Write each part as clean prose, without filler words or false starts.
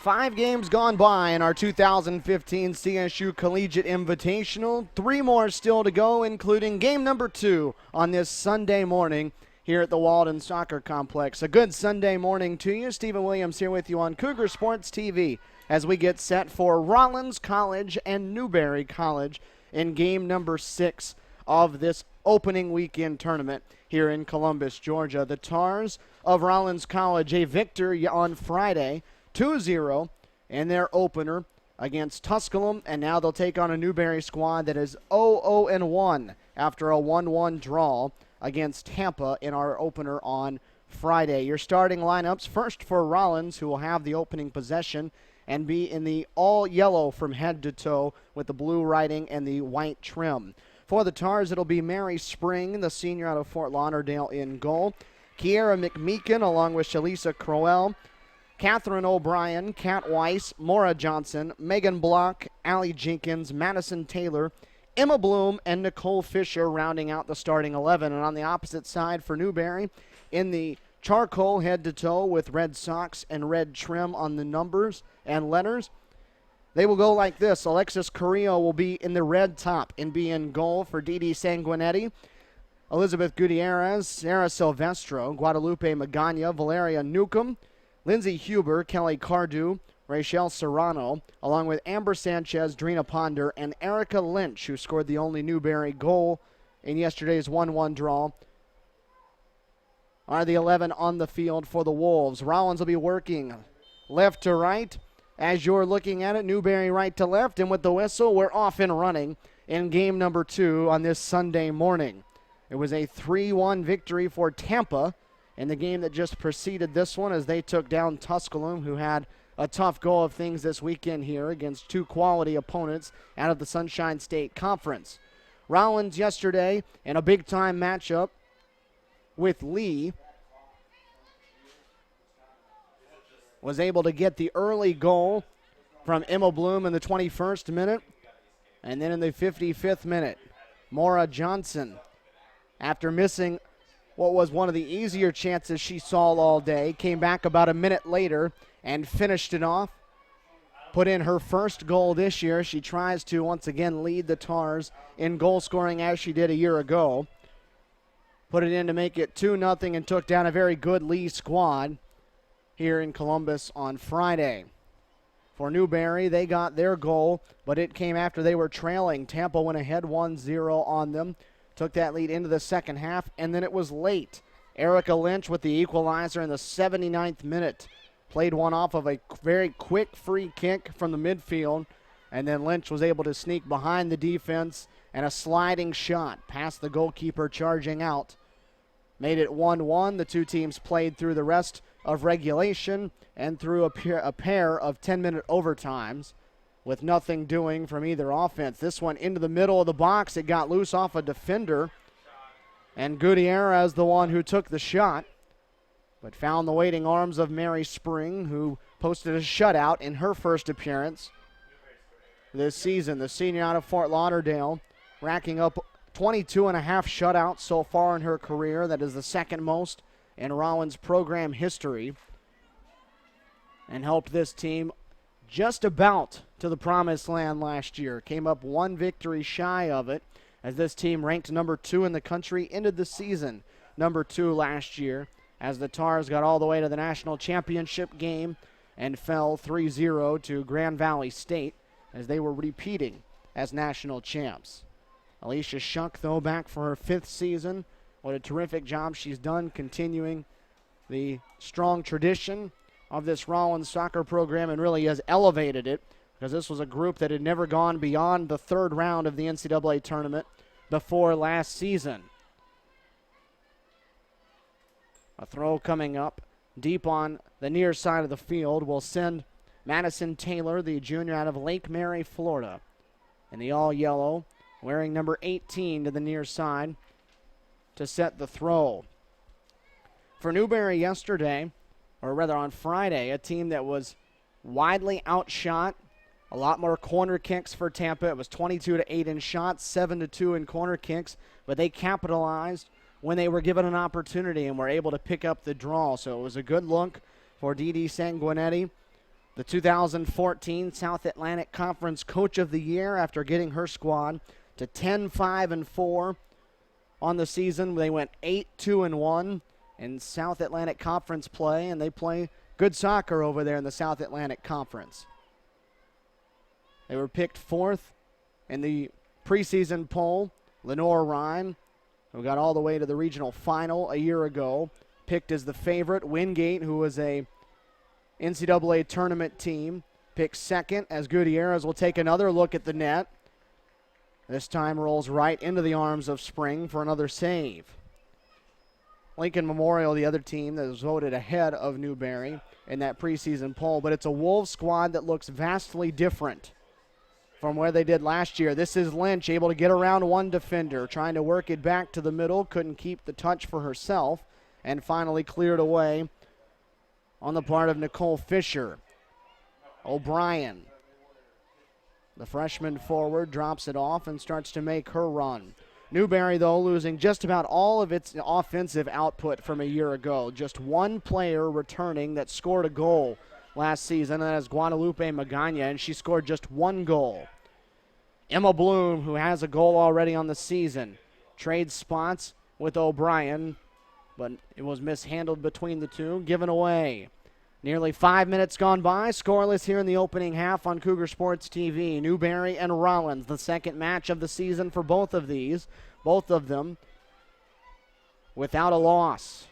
5 games gone by in our 2015 CSU Collegiate Invitational. 3 more still to go, including game number 2 on this Sunday morning here at the Walden Soccer Complex. A good Sunday morning to you. Stephen Williams here with you on Cougar Sports TV as we get set for Rollins College and Newberry College in game number 6 of this opening weekend tournament here in Columbus, Georgia. The Tars of Rollins College, a victory on Friday, 2-0 in their opener against Tusculum, and now they'll take on a Newberry squad that is 0-1 after a 1-1 draw against Tampa in our opener on Friday. Your starting lineups, first for Rollins, who will have the opening possession and be in the all-yellow from head to toe with the blue writing and the white trim. For the Tars, it'll be Mary Spring, the senior out of Fort Lauderdale, in goal. Kiera McMeekin along with Shalisa Crowell, Catherine O'Brien, Kat Weiss, Maura Johnson, Megan Block, Allie Jenkins, Madison Taylor, Emma Bloom, and Nicole Fisher rounding out the starting 11. And on the opposite side for Newberry, in the charcoal head-to-toe with red socks and red trim on the numbers and letters, they will go like this. Alexis Carrillo will be in the red top and be in goal for Didi Sanguinetti. Elizabeth Gutierrez, Sarah Silvestro, Guadalupe Magana, Valeria Newcomb, Lindsay Huber, Kelly Cardew, Rachel Serrano, along with Amber Sanchez, Drina Ponder, and Erica Lynch, who scored the only Newberry goal in yesterday's 1-1 draw, are the 11 on the field for the Wolves. Rollins will be working left to right. As you're looking at it, Newberry right to left, and with the whistle, we're off and running in game number 2 on this Sunday morning. It was a 3-1 victory for Tampa in the game that just preceded this one as they took down Tusculum, who had a tough go of things this weekend here against 2 quality opponents out of the Sunshine State Conference. Rollins yesterday in a big-time matchup with Lee was able to get the early goal from Emma Bloom in the 21st minute, and then in the 55th minute, Maura Johnson, after missing what was one of the easier chances she saw all day, came back about a minute later and finished it off. Put in her first goal this year. She tries to once again lead the Tars in goal scoring as she did a year ago. Put it in to make it 2-0 and took down a very good Lee squad here in Columbus on Friday. For Newberry, they got their goal, but it came after they were trailing. Tampa went ahead 1-0 on them. Took that lead into the second half, and then it was late. Erica Lynch with the equalizer in the 79th minute. Played one off of a very quick free kick from the midfield, and then Lynch was able to sneak behind the defense, and a sliding shot past the goalkeeper charging out. Made it 1-1. The two teams played through the rest of regulation and through a pair of 10-minute overtimes, with nothing doing from either offense. This one into the middle of the box. It got loose off a defender, and Gutierrez, the one who took the shot, but found the waiting arms of Mary Spring, who posted a shutout in her first appearance this season. The senior out of Fort Lauderdale, racking up 22 and a half shutouts so far in her career. That is the second most in Rollins program history, and helped this team just about to the promised land last year. Came up one victory shy of it, as this team, ranked number 2 in the country, ended the season number 2 last year, as the Tars got all the way to the national championship game and fell 3-0 to Grand Valley State as they were repeating as national champs. Alicia Shuck, though, back for her 5th season. What a terrific job she's done continuing the strong tradition of this Rollins soccer program, and really has elevated it, because this was a group that had never gone beyond the 3rd round of the NCAA tournament before last season. A throw coming up deep on the near side of the field will send Madison Taylor, the junior out of Lake Mary, Florida, in the all-yellow, wearing number 18 to the near side, to set the throw. For Newberry yesterday, or rather on Friday, a team that was widely outshot. A lot more corner kicks for Tampa. It was 22-8 in shots, 7-2 in corner kicks, but they capitalized when they were given an opportunity and were able to pick up the draw. So it was a good look for Didi Sanguinetti, the 2014 South Atlantic Conference Coach of the Year after getting her squad to 10-5-4 on the season. They went 8-2-1 in South Atlantic Conference play, and they play good soccer over there in the South Atlantic Conference. They were picked 4th in the preseason poll. Lenore Ryan, who got all the way to the regional final a year ago, picked as the favorite. Wingate, who was a NCAA tournament team, picked 2nd, as Gutierrez will take another look at the net. This time rolls right into the arms of Spring for another save. Lincoln Memorial, the other team that was voted ahead of Newberry in that preseason poll, but it's a Wolves squad that looks vastly different from where they did last year. This is Lynch, able to get around one defender, trying to work it back to the middle, couldn't keep the touch for herself, and finally cleared away on the part of Nicole Fisher. O'Brien, the freshman forward, drops it off and starts to make her run. Newberry, though, losing just about all of its offensive output from a year ago. Just one player returning that scored a goal last season, and that is Guadalupe Magana, and she scored just 1 goal. Emma Bloom, who has a goal already on the season, trades spots with O'Brien, but it was mishandled between the two, given away. Nearly 5 minutes gone by, scoreless here in the opening half on Cougar Sports TV. Newberry and Rollins, the second match of the season for both of them without a loss.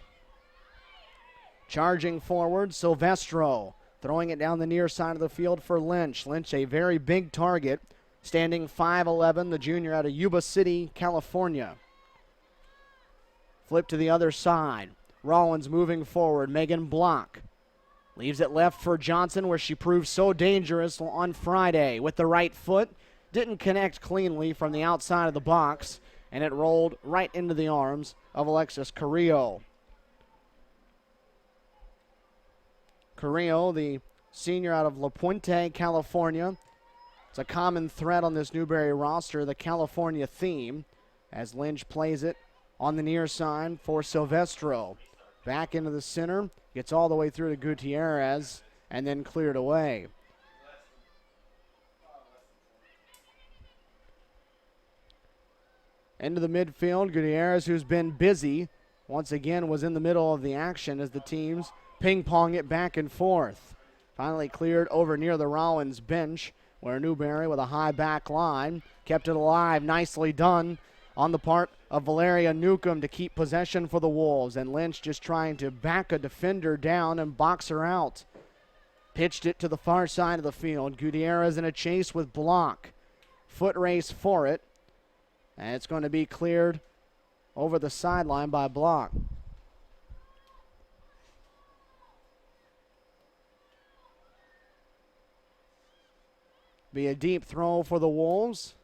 Charging forward, Silvestro, throwing it down the near side of the field for Lynch. Lynch, a very big target, standing 5'11", the junior out of Yuba City, California. Flip to the other side. Rollins moving forward. Megan Block leaves it left for Johnson, where she proved so dangerous on Friday with the right foot. Didn't connect cleanly from the outside of the box, and it rolled right into the arms of Alexis Carrillo. Carrillo, the senior out of La Puente, California. It's a common thread on this Newberry roster, the California theme, as Lynch plays it on the near side for Silvestro. Back into the center, gets all the way through to Gutierrez, and then cleared away. Into the midfield, Gutierrez, who's been busy, once again was in the middle of the action as the teams ping-pong it back and forth. Finally cleared over near the Rollins bench, where Newberry with a high back line kept it alive. Nicely done on the part of Valeria Newcomb to keep possession for the Wolves, and Lynch just trying to back a defender down and box her out. Pitched it to the far side of the field. Gutierrez in a chase with Block. Foot race for it, and it's going to be cleared over the sideline by Block. Be a deep throw for the Wolves.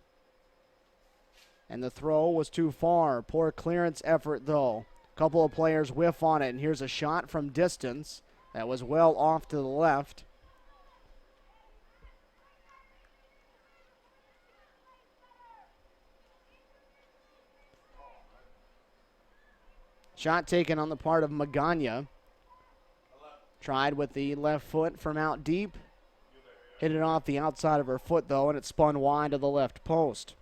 And the throw was too far. Poor clearance effort, though. A couple of players whiff on it, and here's a shot from distance that was well off to the left. Shot taken on the part of Magana. Tried with the left foot from out deep. Hit it off the outside of her foot, though, and it spun wide to the left post.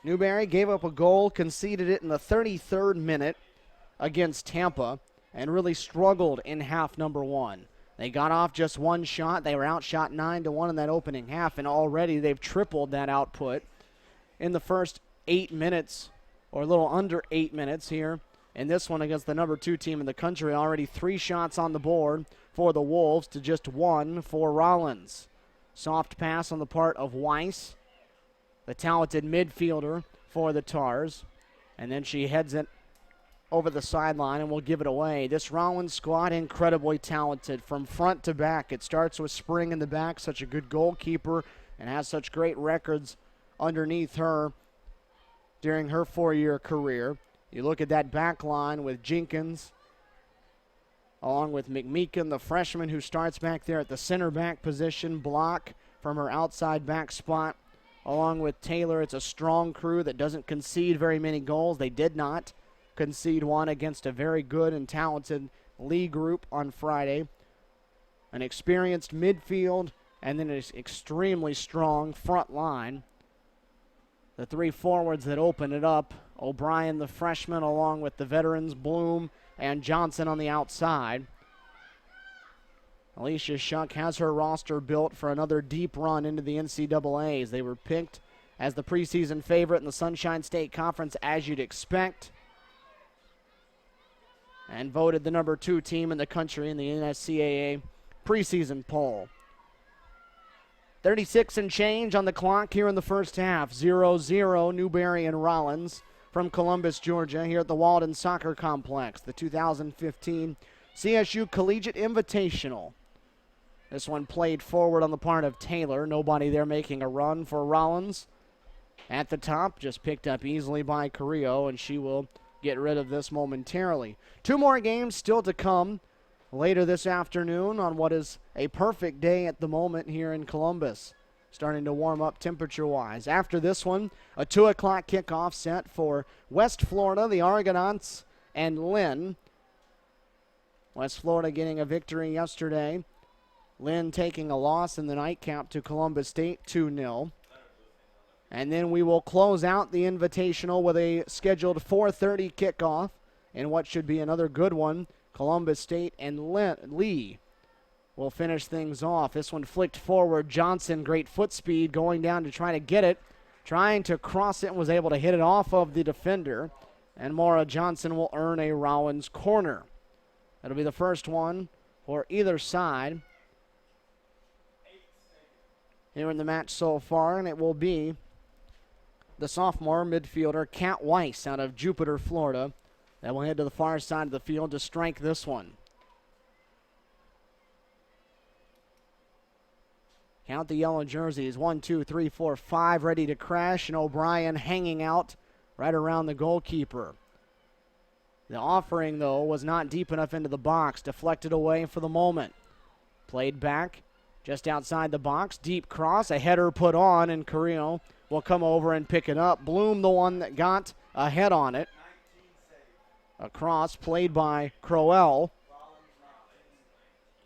Newberry gave up a goal, conceded it in the 33rd minute against Tampa, and really struggled in half number one. They got off just one shot. They were outshot 9-1 in that opening half, and already they've tripled that output in the first 8 minutes, or a little under 8 minutes here. In this one against the number 2 team in the country, already 3 shots on the board for the Wolves to just 1 for Rollins. Soft pass on the part of Weiss, the talented midfielder for the Tars. And then she heads it over the sideline and will give it away. This Rollins squad, incredibly talented from front to back. It starts with Spring in the back, such a good goalkeeper, and has such great records underneath her during her 4-year career. You look at that back line with Jenkins, along with McMeekin, the freshman who starts back there at the center back position. Block from her outside back spot, along with Taylor. It's a strong crew that doesn't concede very many goals. They did not. concede one against a very good and talented Lee group on Friday. An experienced midfield and then an extremely strong front line. The three forwards that open it up, O'Brien, the freshman, along with the veterans, Bloom and Johnson on the outside. Alicia Shuck has her roster built for another deep run into the NCAAs. They were picked as the preseason favorite in the Sunshine State Conference, as you'd expect, and voted the number 2 team in the country in the NSCAA preseason poll. 36 and change on the clock here in the first half. 0-0 Newberry and Rollins from Columbus, Georgia, here at the Walden Soccer Complex, the 2015 CSU Collegiate Invitational. This one played forward on the part of Taylor. Nobody there making a run for Rollins. At the top, just picked up easily by Carrillo, and she will get rid of this momentarily. 2 more games still to come later this afternoon on what is a perfect day at the moment here in Columbus. Starting to warm up temperature-wise. After this one, a 2 o'clock kickoff set for West Florida, the Argonauts, and Lynn. West Florida getting a victory yesterday. Lynn taking a loss in the nightcap to Columbus State, 2-0. And then we will close out the Invitational with a scheduled 4:30 kickoff in what should be another good one. Columbus State and Lee will finish things off. This one flicked forward. Johnson, great foot speed, going down to try to get it. Trying to cross it and was able to hit it off of the defender. And Maura Johnson will earn a Rollins corner. That'll be the first one for either side here in the match so far, and it will be the sophomore midfielder Kat Weiss out of Jupiter, Florida, that will head to the far side of the field to strike this one. Count the yellow jerseys. 1, 2, 3, 4, 5 ready to crash, and O'Brien hanging out right around the goalkeeper. The offering, though, was not deep enough into the box. Deflected away for the moment. Played back just outside the box. Deep cross. A header put on, and Carrillo will come over and pick it up. Bloom, the one that got a head on it. A cross played by Crowell.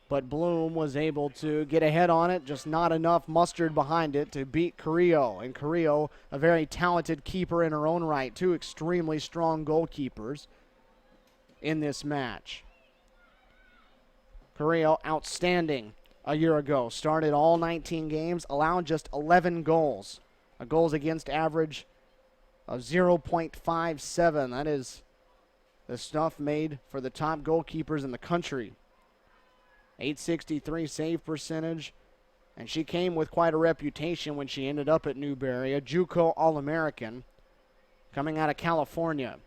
But Bloom was able to get a head on it, just not enough mustard behind it to beat Carrillo. And Carrillo, a very talented keeper in her own right. 2 extremely strong goalkeepers in this match. Carrillo, outstanding a year ago. Started all 19 games, allowed just 11 goals. A goals against average of 0.57. That is the stuff made for the top goalkeepers in the country. 863 save percentage, and she came with quite a reputation when she ended up at Newberry, a JUCO All-American coming out of California.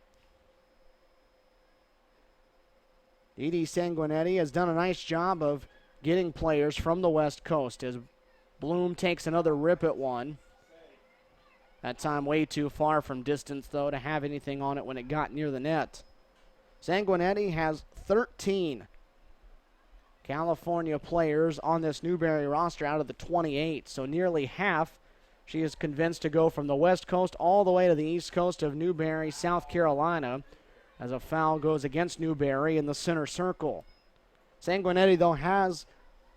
Edie Sanguinetti has done a nice job of getting players from the West Coast as Bloom takes another rip at one. That time way too far from distance, though, to have anything on it when it got near the net. Sanguinetti has 13 California players on this Newberry roster out of the 28, so nearly half she is convinced to go from the West Coast all the way to the East Coast of Newberry, South Carolina, as a foul goes against Newberry in the center circle. Sanguinetti, though, has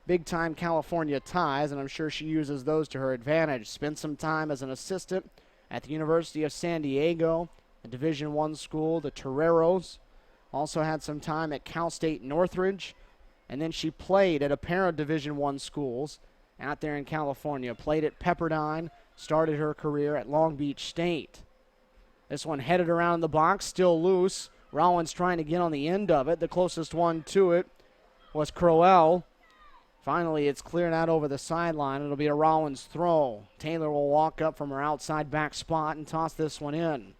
big-time California ties, and I'm sure she uses those to her advantage. Spent some time as an assistant at the University of San Diego, a Division I school, the Toreros. Also had some time at Cal State Northridge, and then she played at a pair of Division I schools out there in California. Played at Pepperdine, started her career at Long Beach State. This one headed around the box, still loose. Rollins trying to get on the end of it. The closest one to it was Crowell. Finally, it's cleared out over the sideline. It'll be a Rollins throw. Taylor will walk up from her outside back spot and toss this one in.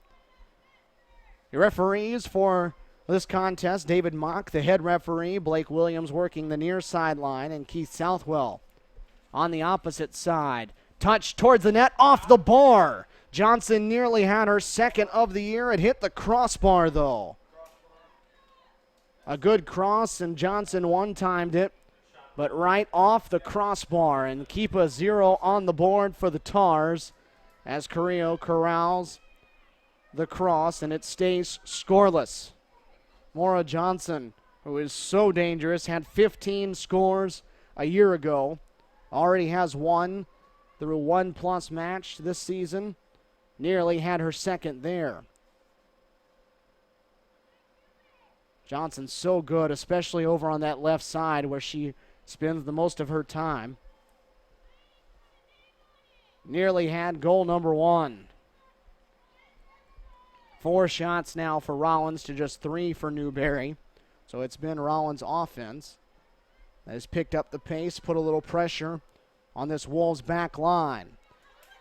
The referees for this contest, David Mock, the head referee, Blake Williams working the near sideline, and Keith Southwell on the opposite side. Touch towards the net, off the bar. Johnson nearly had her second of the year. It hit the crossbar, though. A good cross, and Johnson one-timed it, but right off the crossbar, and keep a 0 on the board for the Tars as Carrillo corrals the cross, and it stays scoreless. Maura Johnson, who is so dangerous, had 15 scores a year ago, already has one through 1+ match this season. Nearly had her second there. Johnson's so good, especially over on that left side where she spends the most of her time. Nearly had goal number 1. 4 shots now for Rollins to just 3 for Newberry. So it's been Rollins' offense that has picked up the pace, put a little pressure on this Wolves back line.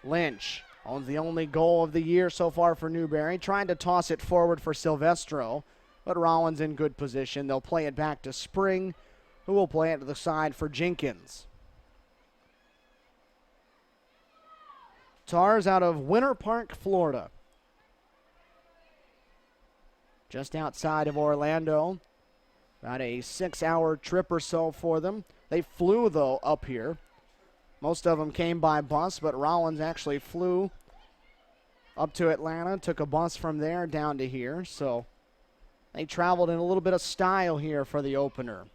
Lynch owns the only goal of the year so far for Newberry, trying to toss it forward for Silvestro, but Rollins in good position. They'll play it back to Spring, who will play it to the side for Jenkins. Tars out of Winter Park, Florida. Just outside of Orlando. About a 6-hour trip or so for them. They flew, though, up here. Most of them came by bus, but Rollins actually flew up to Atlanta, took a bus from there down to here. So they traveled in a little bit of style here for the opener.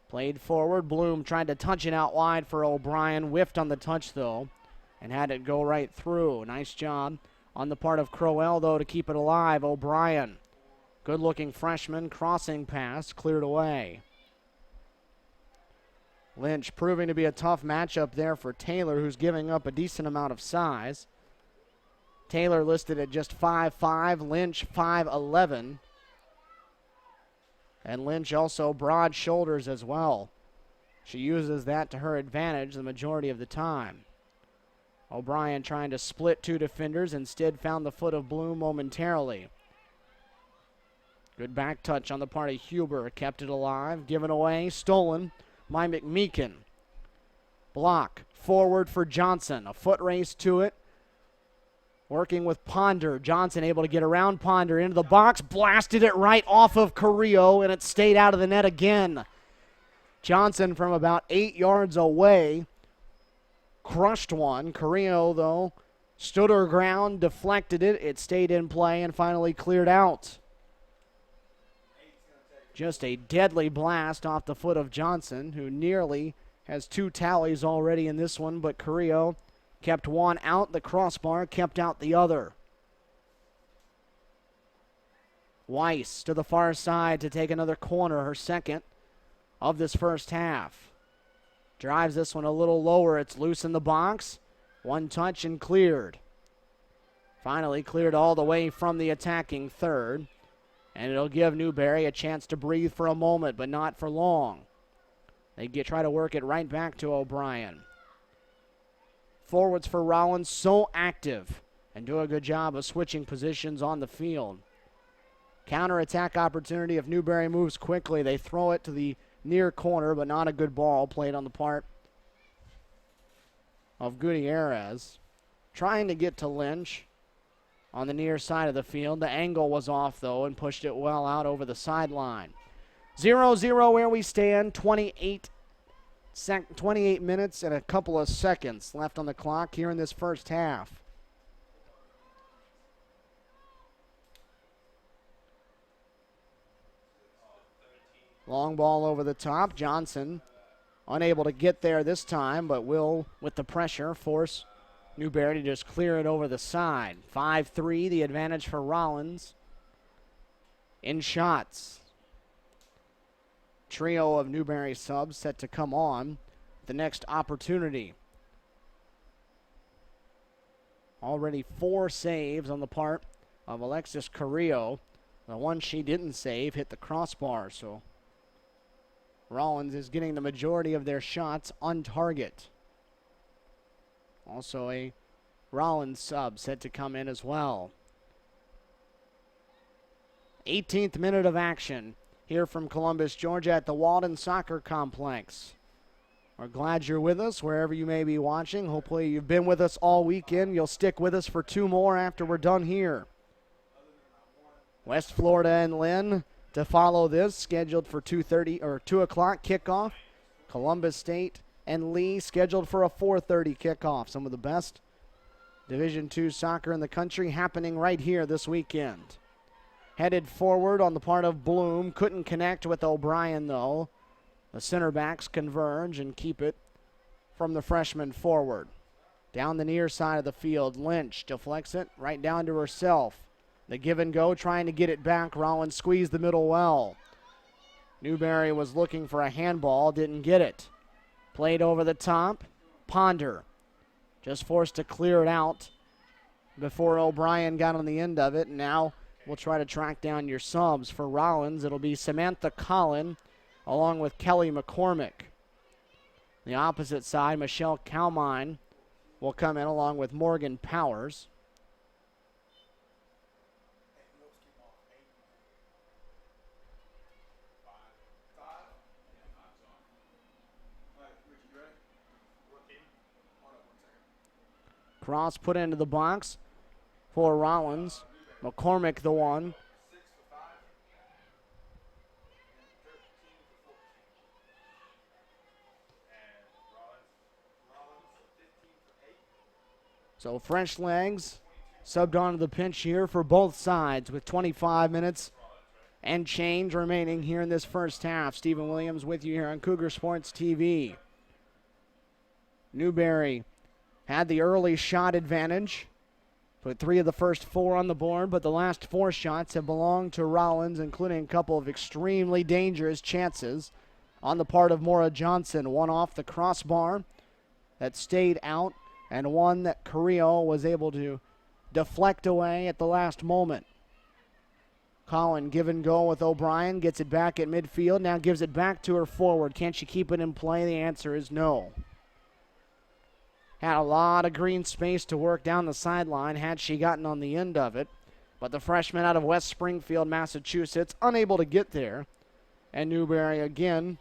Played forward. Bloom tried to touch it out wide for O'Brien. Whiffed on the touch, though, and had it go right through. Nice job on the part of Crowell, though, to keep it alive. O'Brien, good-looking freshman, crossing pass, cleared away. Lynch proving to be a tough matchup there for Taylor, who's giving up a decent amount of size. Taylor listed at just 5'5", Lynch 5'11". And Lynch also broad shoulders as well. She uses that to her advantage the majority of the time. O'Brien trying to split 2 defenders, instead found the foot of Bloom momentarily. Good back touch on the part of Huber, kept it alive, given away, stolen by McMeekin. Block, forward for Johnson, a foot race to it. Working with Ponder, Johnson able to get around Ponder into the box, blasted it right off of Carrillo, and it stayed out of the net again. Johnson from about 8 yards away crushed one. Carrillo, though, stood her ground, deflected it. It stayed in play and finally cleared out. Just a deadly blast off the foot of Johnson, who nearly has 2 tallies already in this one, but Carrillo kept one out. The crossbar kept out the other. Weiss to the far side to take another corner, her second of this first half. Drives this one a little lower. It's loose in the box. One touch and cleared. Finally cleared all the way from the attacking third. And it'll give Newberry a chance to breathe for a moment, but not for long. They try to work it right back to O'Brien. Forwards for Rollins, so active and do a good job of switching positions on the field. Counter-attack opportunity if Newberry moves quickly. They throw it to the near corner, but not a good ball played on the part of Gutierrez. Trying to get to Lynch on the near side of the field. The angle was off, though, and pushed it well out over the sideline. 0-0 where we stand. 28 minutes and a couple of seconds left on the clock here in this first half. Long ball over the top. Johnson unable to get there this time, but will, with the pressure, force Newberry to just clear it over the side. 5-3, the advantage for Rollins. In shots. Trio of Newberry subs set to come on the next opportunity. Already 4 saves on the part of Alexis Carrillo. The one she didn't save hit the crossbar, so Rollins is getting the majority of their shots on target. Also a Rollins sub set to come in as well. 18th minute of action here from Columbus, Georgia at the Walden Soccer Complex. We're glad you're with us wherever you may be watching. Hopefully you've been with us all weekend. You'll stick with us for 2 more after we're done here. West Florida and Lynn to follow this, scheduled for 2 o'clock kickoff. Columbus State and Lee scheduled for a 4:30 kickoff. Some of the best Division II soccer in the country happening right here this weekend. Headed forward on the part of Bloom. Couldn't connect with O'Brien, though. The center backs converge and keep it from the freshman forward. Down the near side of the field, Lynch deflects it right down to herself. The give and go, trying to get it back. Rollins squeezed the middle well. Newberry was looking for a handball, didn't get it. Played over the top. Ponder just forced to clear it out before O'Brien got on the end of it. Now we'll try to track down your subs. For Rollins, it'll be Samantha Collin along with Kelly McCormick. The opposite side, Michelle Kalmine will come in along with Morgan Powers. Cross put into the box for Rollins. McCormick the one. So fresh legs subbed onto the pinch here for both sides with 25 minutes and change remaining here in this first half. Stephen Williams with you here on Cougar Sports TV. Newberry had the early shot advantage. Put 3 of the first 4 on the board, but the last 4 shots have belonged to Rollins, including a couple of extremely dangerous chances on the part of Maura Johnson. One off the crossbar that stayed out, and one that Carrillo was able to deflect away at the last moment. Collin give and go with O'Brien, gets it back at midfield, now gives it back to her forward. Can she keep it in play? The answer is no. Had a lot of green space to work down the sideline had she gotten on the end of it, but the freshman out of West Springfield, Massachusetts, unable to get there. And Newberry again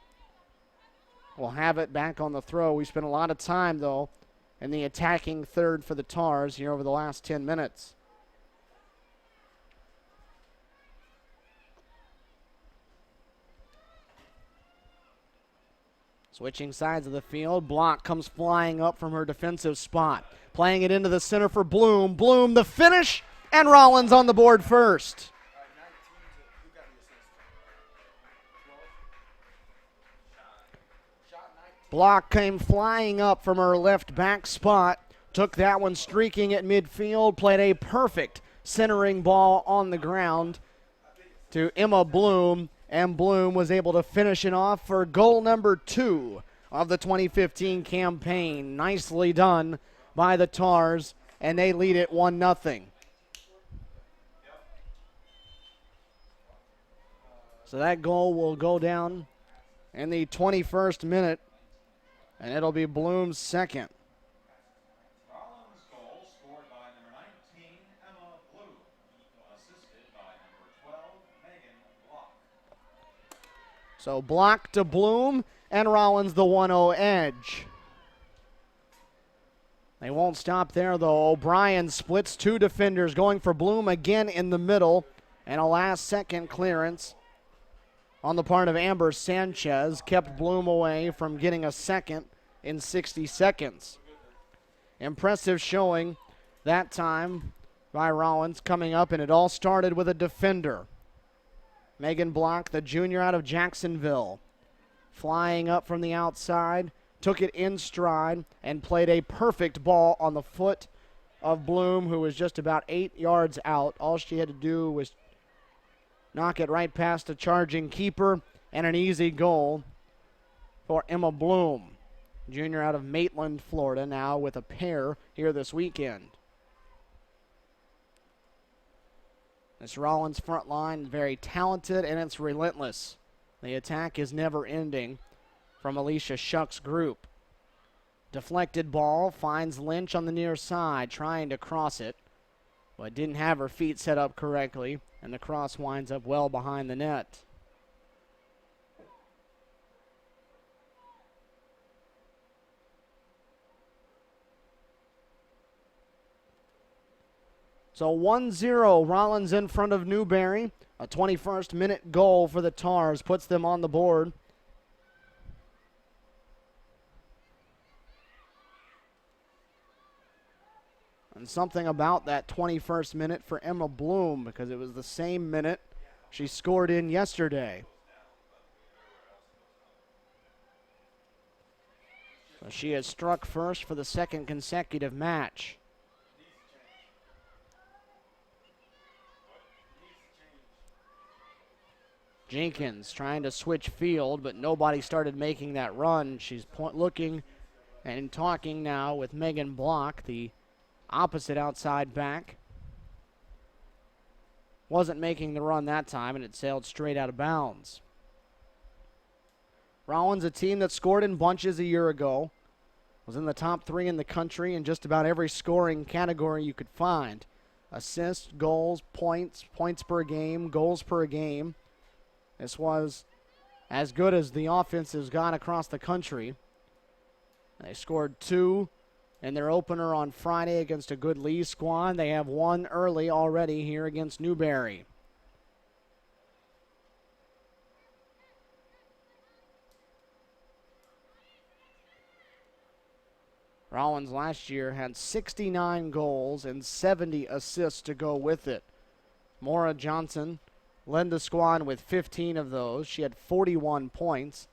will have it back on the throw. We spent a lot of time, though, in the attacking third for the Tars here over the last 10 minutes. Switching sides of the field, Block comes flying up from her defensive spot. Playing it into the center for Bloom. Bloom the finish, and Rollins on the board first. Block came flying up from her left back spot, took that one streaking at midfield, played a perfect centering ball on the ground to Emma Bloom, and Bloom was able to finish it off for goal number 2 of the 2015 campaign. Nicely done by the Tars, and they lead it 1-0. So that goal will go down in the 21st minute, and it'll be Bloom's second. Rollins' goal scored by number 19, Emma Bloom, assisted by number 12, Megan Block. So Block to Bloom, and Rollins the 1-0 edge. They won't stop there, though. O'Brien splits 2 defenders, going for Bloom again in the middle, and a last-second clearance on the part of Amber Sanchez kept Bloom away from getting a second in 60 seconds. Impressive showing that time by Rollins coming up, and it all started with a defender. Megan Block, the junior out of Jacksonville, flying up from the outside, took it in stride, and played a perfect ball on the foot of Bloom, who was just about 8 yards out. All she had to do was knock it right past a charging keeper, and an easy goal for Emma Bloom, junior out of Maitland, Florida, now with a pair here this weekend. This Rollins front line is very talented, and it's relentless. The attack is never ending from Alicia Shuck's group. Deflected ball finds Lynch on the near side, trying to cross it, but didn't have her feet set up correctly, and the cross winds up well behind the net. So 1-0, Rollins in front of Newberry. A 21st minute goal for the Tars puts them on the board. And something about that 21st minute for Emma Bloom, because it was the same minute she scored in yesterday. So she has struck first for the second consecutive match. Jenkins trying to switch field, but nobody started making that run. She's looking and talking now with Megan Block, the opposite outside back. Wasn't making the run that time, and it sailed straight out of bounds. Rollins, a team that scored in bunches a year ago, was in the top 3 in the country in just about every scoring category you could find. Assists, goals, points, points per game, goals per game. This was as good as the offense has gone across the country. They scored 2 in their opener on Friday against a good Lee squad. They have 1 early already here against Newberry. Rollins last year had 69 goals and 70 assists to go with it. Maura Johnson led the squad with 15 of those. She had 41 points.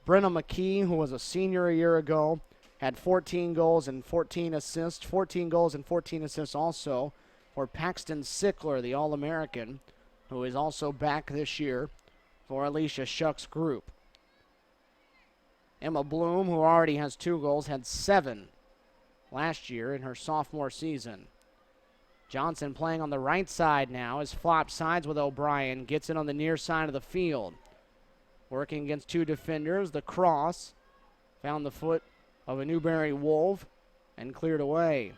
Brenna McKee, who was a senior a year ago, had 14 goals and 14 assists. 14 goals and 14 assists also for Paxton Sickler, the All-American, who is also back this year for Alicia Shuck's group. Emma Bloom, who already has 2 goals, had 7 last year in her sophomore season. Johnson playing on the right side now as flop sides with O'Brien. Gets it on the near side of the field. Working against 2 defenders. The cross found the foot of a Newberry Wolf and cleared away.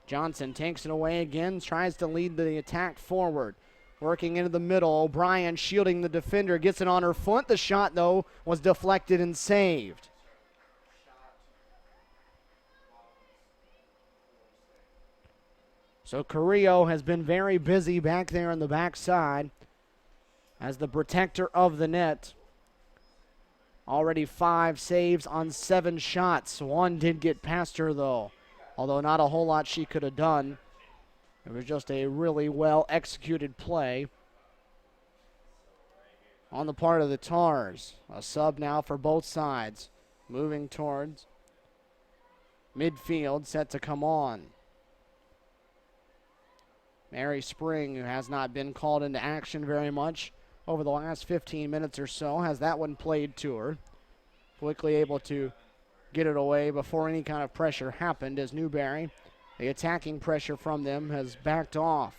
Johnson takes it away again. Tries to lead the attack forward. Working into the middle, O'Brien shielding the defender, gets it on her foot. The shot, though, was deflected and saved. So Carrillo has been very busy back there on the backside as the protector of the net. Already 5 saves on 7 shots. 1 did get past her, though, although not a whole lot she could have done. It was just a really well-executed play on the part of the Tars. A sub now for both sides. Moving towards midfield, set to come on. Mary Spring, who has not been called into action very much over the last 15 minutes or so, has that one played to her. Quickly able to get it away before any kind of pressure happened as Newberry, the attacking pressure from them, has backed off.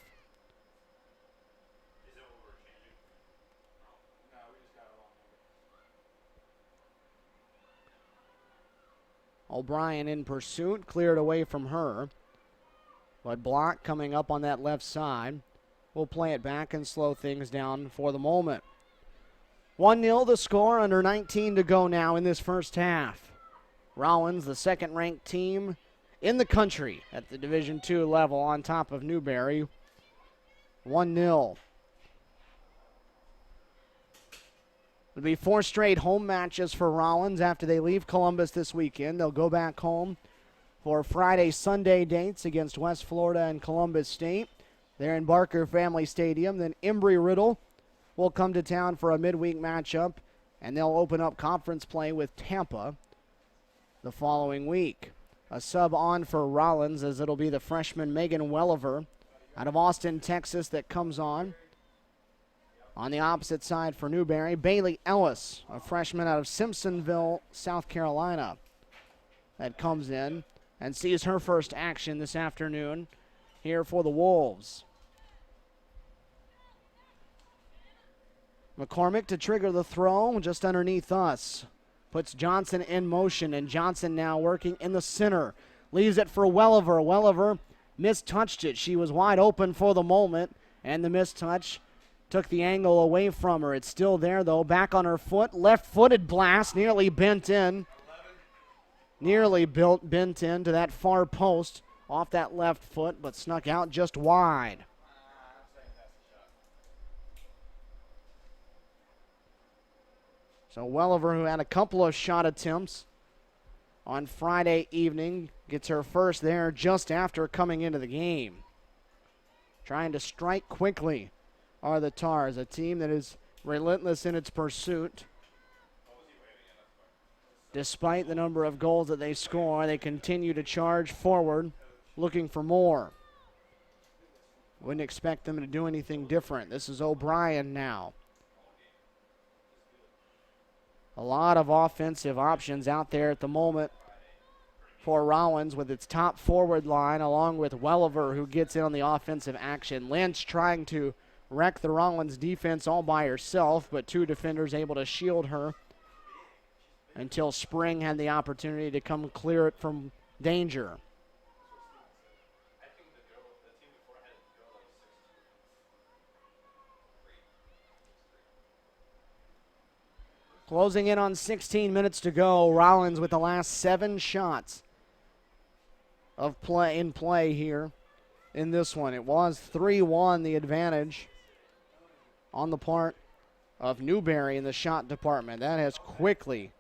O'Brien in pursuit, cleared away from her. But Block coming up on that left side will play it back and slow things down for the moment. 1-0 the score, under 19 to go now in this first half. Rollins, the second-ranked team in the country at the Division II level, on top of Newberry. 1-0. It'll be 4 straight home matches for Rollins after they leave Columbus this weekend. They'll go back home for Friday, Sunday dates against West Florida and Columbus State. They're in Barker Family Stadium. Then Embry-Riddle will come to town for a midweek matchup, and they'll open up conference play with Tampa the following week. A sub on for Rollins, as it'll be the freshman Megan Welliver out of Austin, Texas, that comes on. On the opposite side for Newberry, Bailey Ellis, a freshman out of Simpsonville, South Carolina, that comes in and sees her first action this afternoon here for the Wolves. McCormick to trigger the throw just underneath us. Puts Johnson in motion, and Johnson now working in the center. Leaves it for Welliver. Welliver mistouched it. She was wide open for the moment, and the mistouch took the angle away from her. It's still there, though. Back on her foot. Left-footed blast. Nearly bent in. Nearly bent into that far post off that left foot, but snuck out just wide. So Welliver, who had a couple of shot attempts on Friday evening, gets her first there just after coming into the game. Trying to strike quickly are the Tars, a team that is relentless in its pursuit. Despite the number of goals that they score, they continue to charge forward, looking for more. Wouldn't expect them to do anything different. This is O'Brien now. A lot of offensive options out there at the moment for Rollins with its top forward line, along with Welliver, who gets in on the offensive action. Lynch trying to wreck the Rollins defense all by herself, but two defenders able to shield her until Spring had the opportunity to come clear it from danger. Closing in on 16 minutes to go. Rollins with the last 7 shots of play here in this one. It was 3-1 the advantage on the part of Newberry in the shot department. That has quickly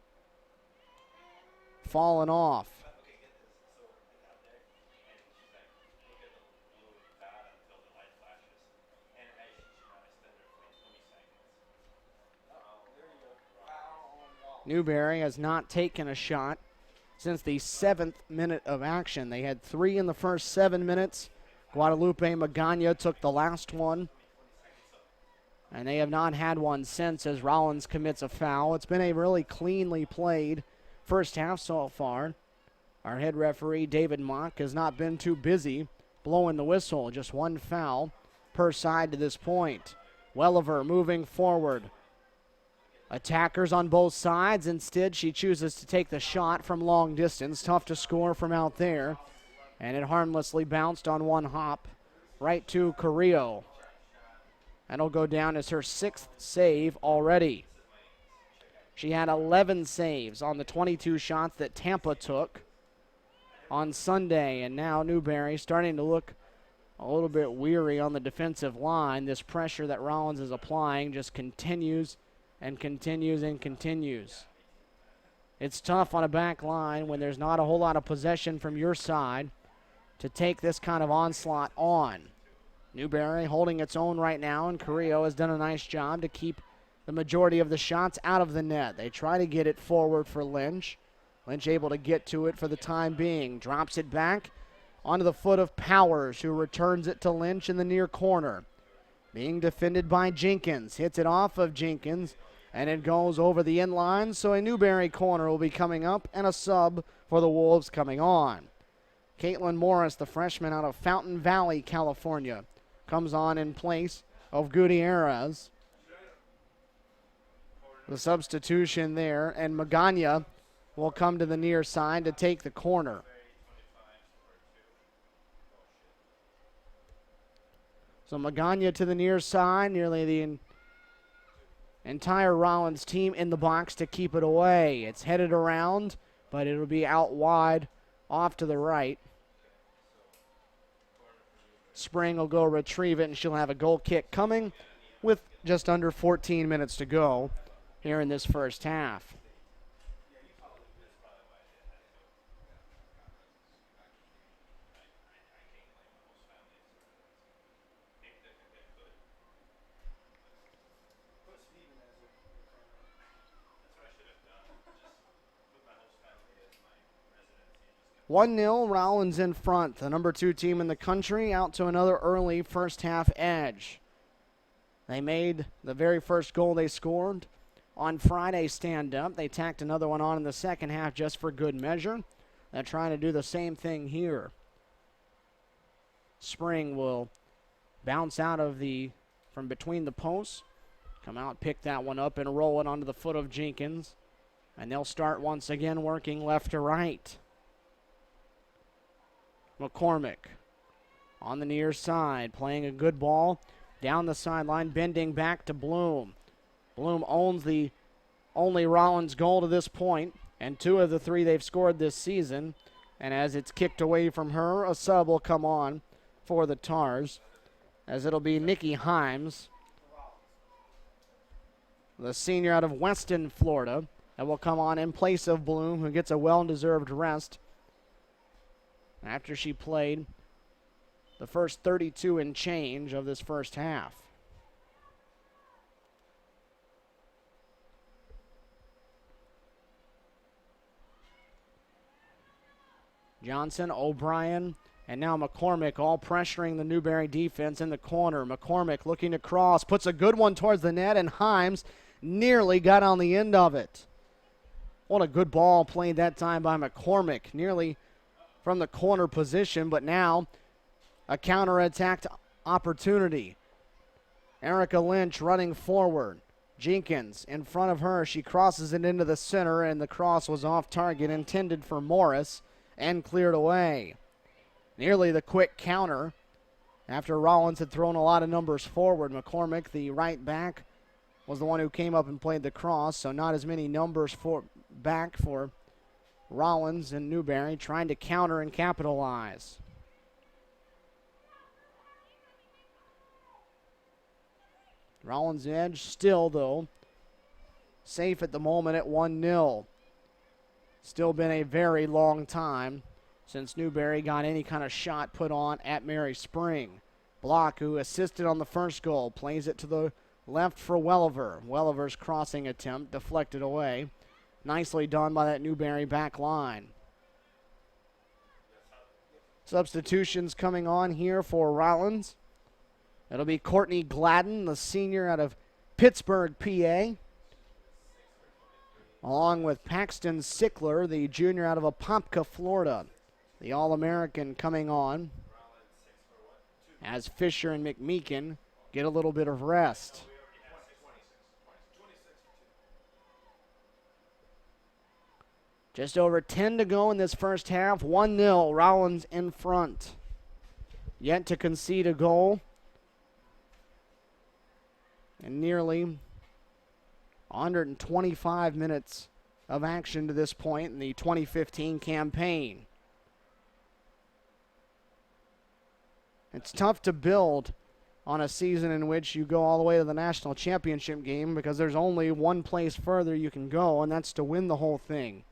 fallen off. Newberry has not taken a shot since the 7th minute of action. They had 3 in the first 7 minutes. Guadalupe Magana took the last one, and they have not had one since as Rollins commits a foul. It's been a really cleanly played first half so far. Our head referee, David Mock, has not been too busy blowing the whistle. Just one foul per side to this point. Welliver moving forward. Attackers on both sides. Instead, she chooses to take the shot from long distance. Tough to score from out there. And it harmlessly bounced on one hop right to Carrillo. That'll go down as her 6th save already. She had 11 saves on the 22 shots that Tampa took on Sunday. And now Newberry starting to look a little bit weary on the defensive line. This pressure that Rollins is applying just continues and continues and continues. It's tough on a back line when there's not a whole lot of possession from your side to take this kind of onslaught on. Newberry holding its own right now, and Carrillo has done a nice job to keep the majority of the shots out of the net. They try to get it forward for Lynch. Lynch able to get to it for the time being. Drops it back onto the foot of Powers, who returns it to Lynch in the near corner. Being defended by Jenkins. Hits it off of Jenkins, and it goes over the end line, so a Newberry corner will be coming up and a sub for the Wolves coming on. Caitlin Morris, the freshman out of Fountain Valley, California, comes on in place of Gutierrez. The substitution there, and Magana will come to the near side to take the corner. So Magana to the near side, nearly the entire Rollins team in the box to keep it away. It's headed around, but it'll be out wide off to the right. Spring will go retrieve it, and she'll have a goal kick coming with just under 14 minutes to go here in this first half. One 0 Rollins in front. The number 2 team in the country out to another early first half edge. They made the very first goal they scored on Friday stand up. They tacked another one on in the second half just for good measure. They're trying to do the same thing here. Spring will bounce out of from between the posts. Come out, pick that one up, and roll it onto the foot of Jenkins. And they'll start once again working left to right. McCormick on the near side, playing a good ball down the sideline, bending back to Bloom. Bloom owns the only Rollins goal to this point, and 2 of the 3 they've scored this season. And as it's kicked away from her, a sub will come on for the Tars, as it'll be Nikki Himes. the senior out of Weston, Florida, that will come on in place of Bloom, who gets a well-deserved rest after she played the first 32 and change of this first half. Johnson, O'Brien, and now McCormick all pressuring the Newberry defense in the corner. McCormick looking to cross, puts a good one towards the net, and Himes nearly got on the end of it. What a good ball played that time by McCormick, nearly from the corner position, but now a counterattack opportunity. Erica Lynch running forward. Jenkins in front of her. She crosses it into the center, and the cross was off target, intended for Morris, and cleared away. Nearly the quick counter after Rollins had thrown a lot of numbers forward. McCormick, the right back, was the one who came up and played the cross, so not as many numbers back for Rollins and Newberry trying to counter and capitalize. Rollins' edge still, though, safe at the moment at 1-0. Still been a very long time since Newberry got any kind of shot put on at Mary Spring. Block, who assisted on the first goal, plays it to the left for Welliver. Welliver's crossing attempt deflected away. Nicely done by that Newberry back line. Substitutions coming on here for Rollins. It'll be Courtney Gladden, the senior out of Pittsburgh, PA, along with Paxton Sickler, the junior out of Apopka, Florida. The All-American coming on as Fisher and McMeekin get a little bit of rest. Just over 10 to go in this first half. 1-0, Rollins in front. Yet to concede a goal. And nearly 125 minutes of action to this point in the 2015 campaign. It's tough to build on a season in which you go all the way to the national championship game because there's only one place further you can go, and that's to win the whole thing.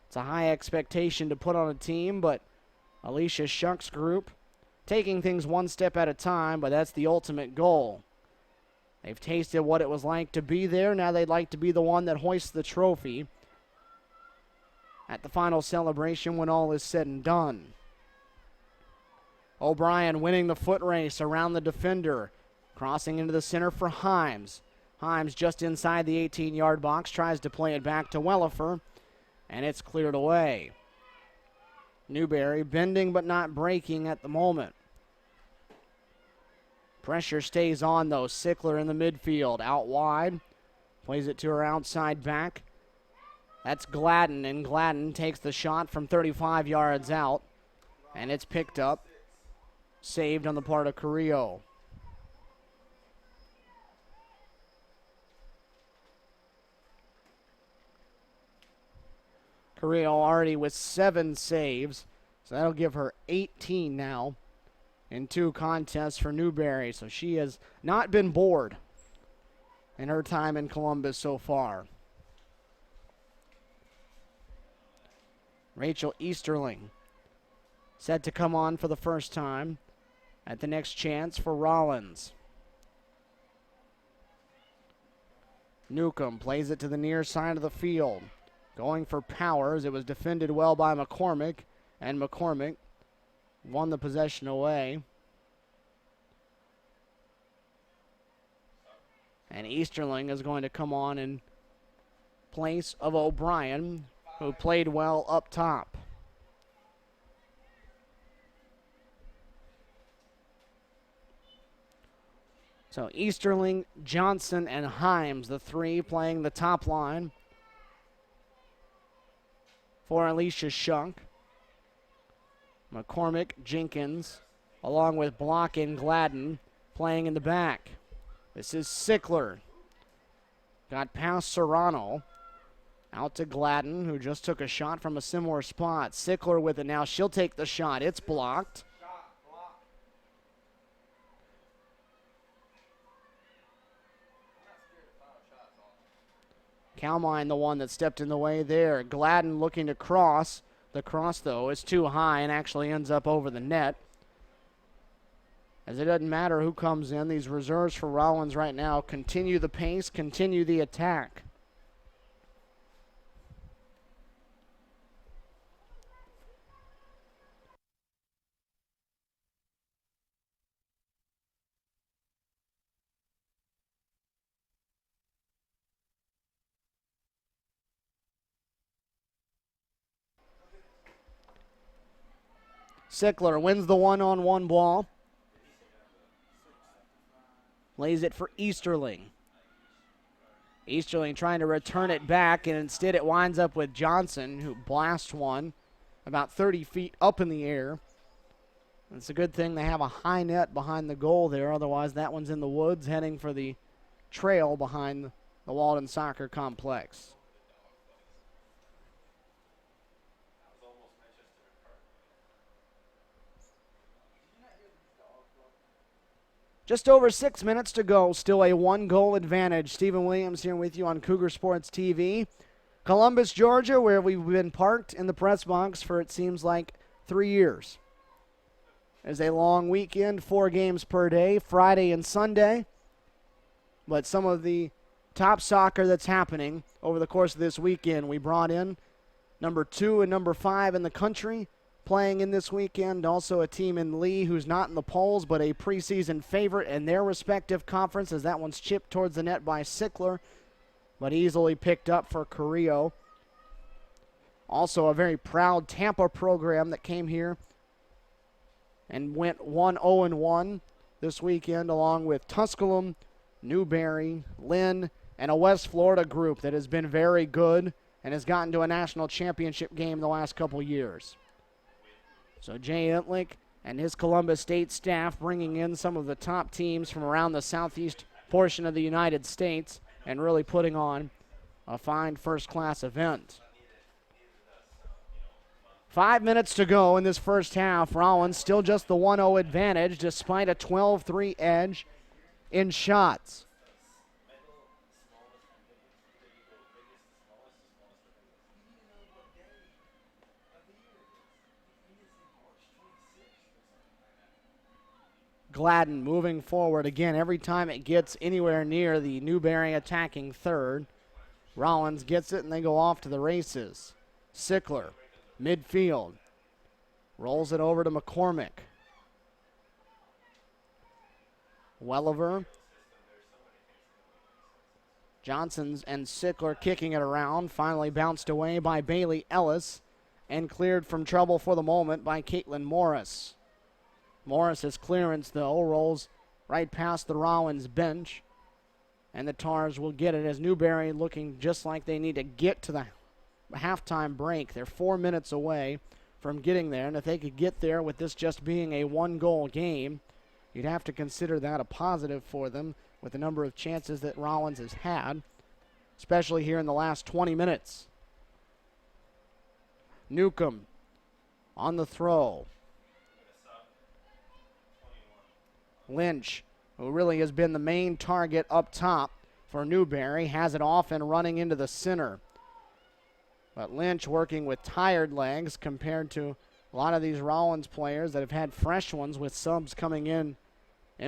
It's a high expectation to put on a team, but Alicia Shuck's group taking things one step at a time, but that's the ultimate goal. They've tasted what it was like to be there. Now they'd like to be the one that hoists the trophy at the final celebration when all is said and done. O'Brien winning the foot race around the defender. Crossing into the center for Himes. Himes just inside the 18-yard box. Tries to play it back to Wellifer. And it's cleared away. Newberry bending but not breaking at the moment. Pressure stays on, though. Sickler in the midfield. Out wide. Plays it to her outside back. That's Gladden, and Gladden takes the shot from 35 yards out. And it's picked up. Saved on the part of Carrillo. Carrillo already with 7 saves, so that'll give her 18 now in 2 contests for Newberry. So she has not been bored in her time in Columbus so far. Rachel Easterling set to come on for the first time at the next chance for Rollins. Newcomb plays it to the near side of the field. Going for Powers. It was defended well by McCormick, and McCormick won the possession away. And Easterling is going to come on in place of O'Brien, who played well up top. So Easterling, Johnson, and Himes, the 3 playing the top line for Alicia Shunk. McCormick, Jenkins, along with Block and Gladden playing in the back. This is Sickler. Got past Serrano. Out to Gladden, who just took a shot from a similar spot. Sickler with it now. She'll take the shot. It's blocked. Kalmine the one that stepped in the way there. Gladden looking to cross. The cross, though, is too high and actually ends up over the net. As it doesn't matter who comes in, these reserves for Rollins right now continue the pace, continue the attack. Sickler wins the one-on-one ball. Lays it for Easterling. Easterling trying to return it back, and instead it winds up with Johnson, who blasts one about 30 feet up in the air. It's a good thing they have a high net behind the goal there. Otherwise, that one's in the woods heading for the trail behind the Walden Soccer Complex. Just over 6 minutes to go. Still a one-goal advantage. Stephen Williams here with you on Cougar Sports TV. Columbus, Georgia, where we've been parked in the press box for, it seems like, 3 years. There's a long weekend, 4 games per day, Friday and Sunday. But some of the top soccer that's happening over the course of this weekend, we brought in number 2 and number 5 in the country playing in this weekend. Also a team in Lee who's not in the polls, but a preseason favorite in their respective conference, as that one's chipped towards the net by Sickler, but easily picked up for Carrillo. Also a very proud Tampa program that came here and went 1-0-1 this weekend, along with Tusculum, Newberry, Lynn, and a West Florida group that has been very good and has gotten to a national championship game the last couple years. So Jay Entlick and his Columbus State staff bringing in some of the top teams from around the southeast portion of the United States and really putting on a fine first-class event. 5 minutes to go in this first half. Rollins still just the 1-0 advantage despite a 12-3 edge in shots. Gladden moving forward again every time it gets anywhere near the Newberry attacking third. Rollins gets it and they go off to the races. Sickler, midfield, rolls it over to McCormick. Welliver. Johnson's and Sickler kicking it around. Finally bounced away by Bailey Ellis and cleared from trouble for the moment by Caitlin Morris. Morris's clearance, though, rolls right past the Rollins bench, and the Tars will get it as Newberry looking just like they need to get to the halftime break. They're 4 minutes away from getting there, and if they could get there with this just being a one-goal game, you'd have to consider that a positive for them with the number of chances that Rollins has had, especially here in the last 20 minutes. Newcomb on the throw. Lynch, who really has been the main target up top for Newberry, has it off and running into the center. But Lynch working with tired legs compared to a lot of these Rollins players that have had fresh ones with subs coming in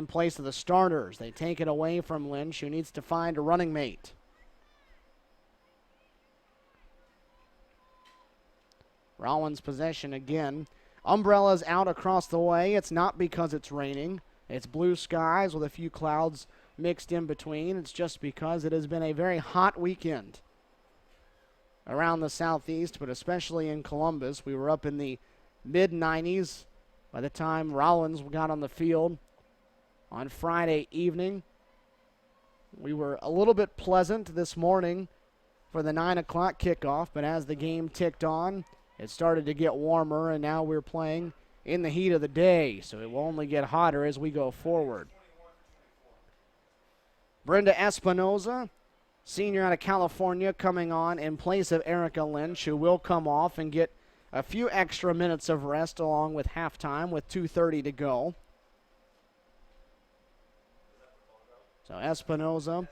place of the starters. They take it away from Lynch, who needs to find a running mate. Rollins possession again. Umbrellas out across the way. It's not because it's raining. It's blue skies with a few clouds mixed in between. It's just because it has been a very hot weekend around the southeast, but especially in Columbus. We were up in the mid-90s by the time Rollins got on the field on Friday evening. We were a little bit pleasant this morning for the 9 o'clock kickoff, but as the game ticked on, it started to get warmer, and now we're playing in the heat of the day, so it will only get hotter as we go forward. Brenda Espinoza, senior out of California, coming on in place of Erica Lynch, who will come off and get a few extra minutes of rest along with halftime with 2:30 to go. So Espinoza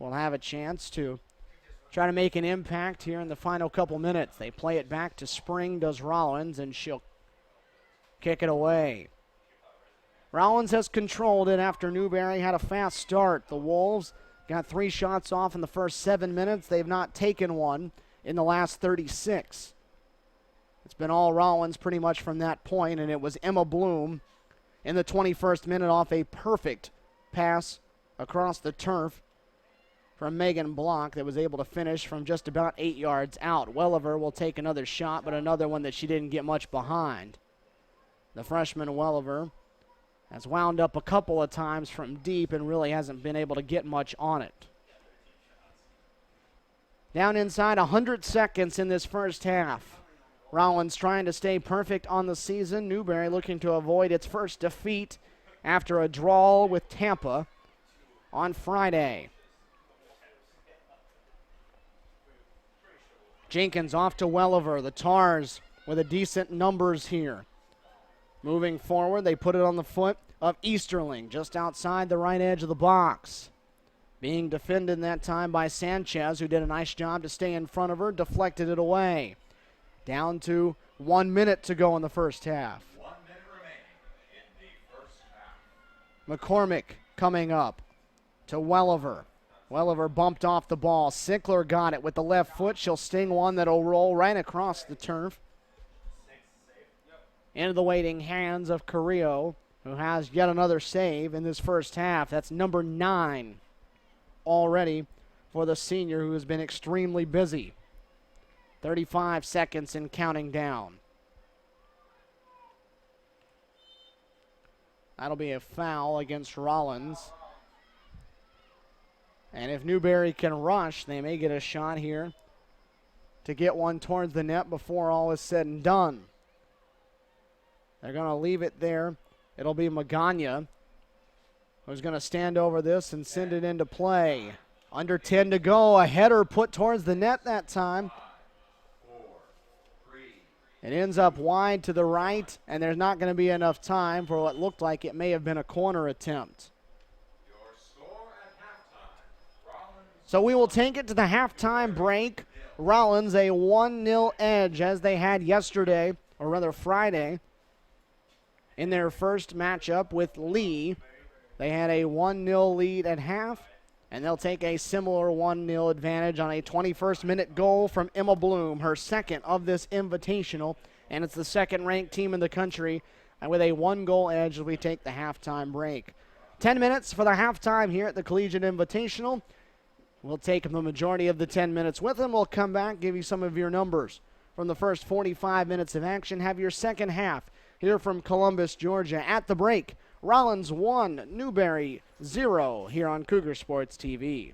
will have a chance to try to make an impact here in the final couple minutes. They play it back to Spring, does Rollins, and she'll kick it away. Rollins has controlled it after Newberry had a fast start. The Wolves got 3 shots off in the first 7 minutes. They've not taken one in the last 36. It's been all Rollins pretty much from that point, and it was Emma Bloom in the 21st minute off a perfect pass across the turf from Megan Block that was able to finish from just about 8 yards out. Welliver will take another shot, but another one that she didn't get much behind. The freshman Welliver has wound up a couple of times from deep and really hasn't been able to get much on it. Down inside 100 seconds in this first half. Rollins trying to stay perfect on the season. Newberry looking to avoid its first defeat after a draw with Tampa on Friday. Jenkins off to Welliver. The Tars with a decent numbers here. Moving forward, they put it on the foot of Easterling, just outside the right edge of the box. Being defended that time by Sanchez, who did a nice job to stay in front of her, deflected it away. Down to 1 minute to go in the first half. 1 minute remaining in the first half. McCormick coming up to Welliver. Welliver bumped off the ball. Sickler got it with the left foot. She'll sting one that'll roll right across the turf. Into the waiting hands of Carrillo, who has yet another save in this first half. That's number 9 already for the senior, who has been extremely busy. 35 seconds and counting down. That'll be a foul against Rollins. And if Newberry can rush, they may get a shot here to get one towards the net before all is said and done. They're going to leave it there. It'll be Magana who's going to stand over this and send it into play. Under 10 to go. A header put towards the net that time. It ends up wide to the right, and there's not going to be enough time for what looked like it may have been a corner attempt. Your score at halftime. Rollins. So we will take it to the halftime break. Rollins a 1-0 edge as they had yesterday, or rather Friday, in their first matchup with Lee. They had a 1-0 lead at half, and they'll take a similar 1-0 advantage on a 21st minute goal from Emma Bloom, her second of this Invitational, and it's the second-ranked team in the country, and with a 1-goal edge as we take the halftime break. 10 minutes for the halftime here at the Collegiate Invitational. We'll take the majority of the 10 minutes with them. We'll come back, give you some of your numbers from the first 45 minutes of action. Have your second half here from Columbus, Georgia. At the break, Rollins 1, Newberry 0 here on Cougar Sports TV.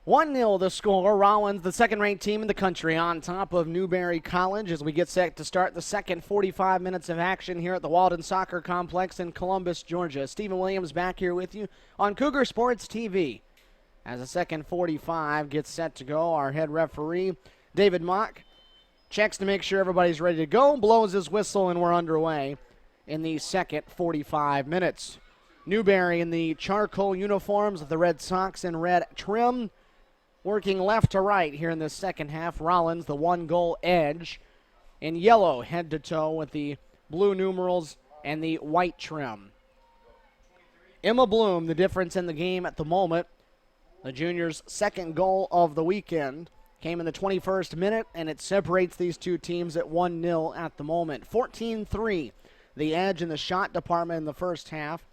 1-0 the score. Rollins, the second-ranked team in the country, on top of Newberry College as we get set to start the second 45 minutes of action here at the Walden Soccer Complex in Columbus, Georgia. Stephen Williams back here with you on Cougar Sports TV. As the second 45 gets set to go, our head referee, David Mock, checks to make sure everybody's ready to go, blows his whistle, and we're underway in the second 45 minutes. Newberry in the charcoal uniforms with the Red Sox in red trim, working left to right here in the second half. Rollins, the one-goal edge, in yellow head to toe with the blue numerals and the white trim. Emma Bloom, the difference in the game at the moment. The junior's second goal of the weekend came in the 21st minute, and it separates these two teams at 1-0 at the moment. 14-3, the edge in the shot department in the first half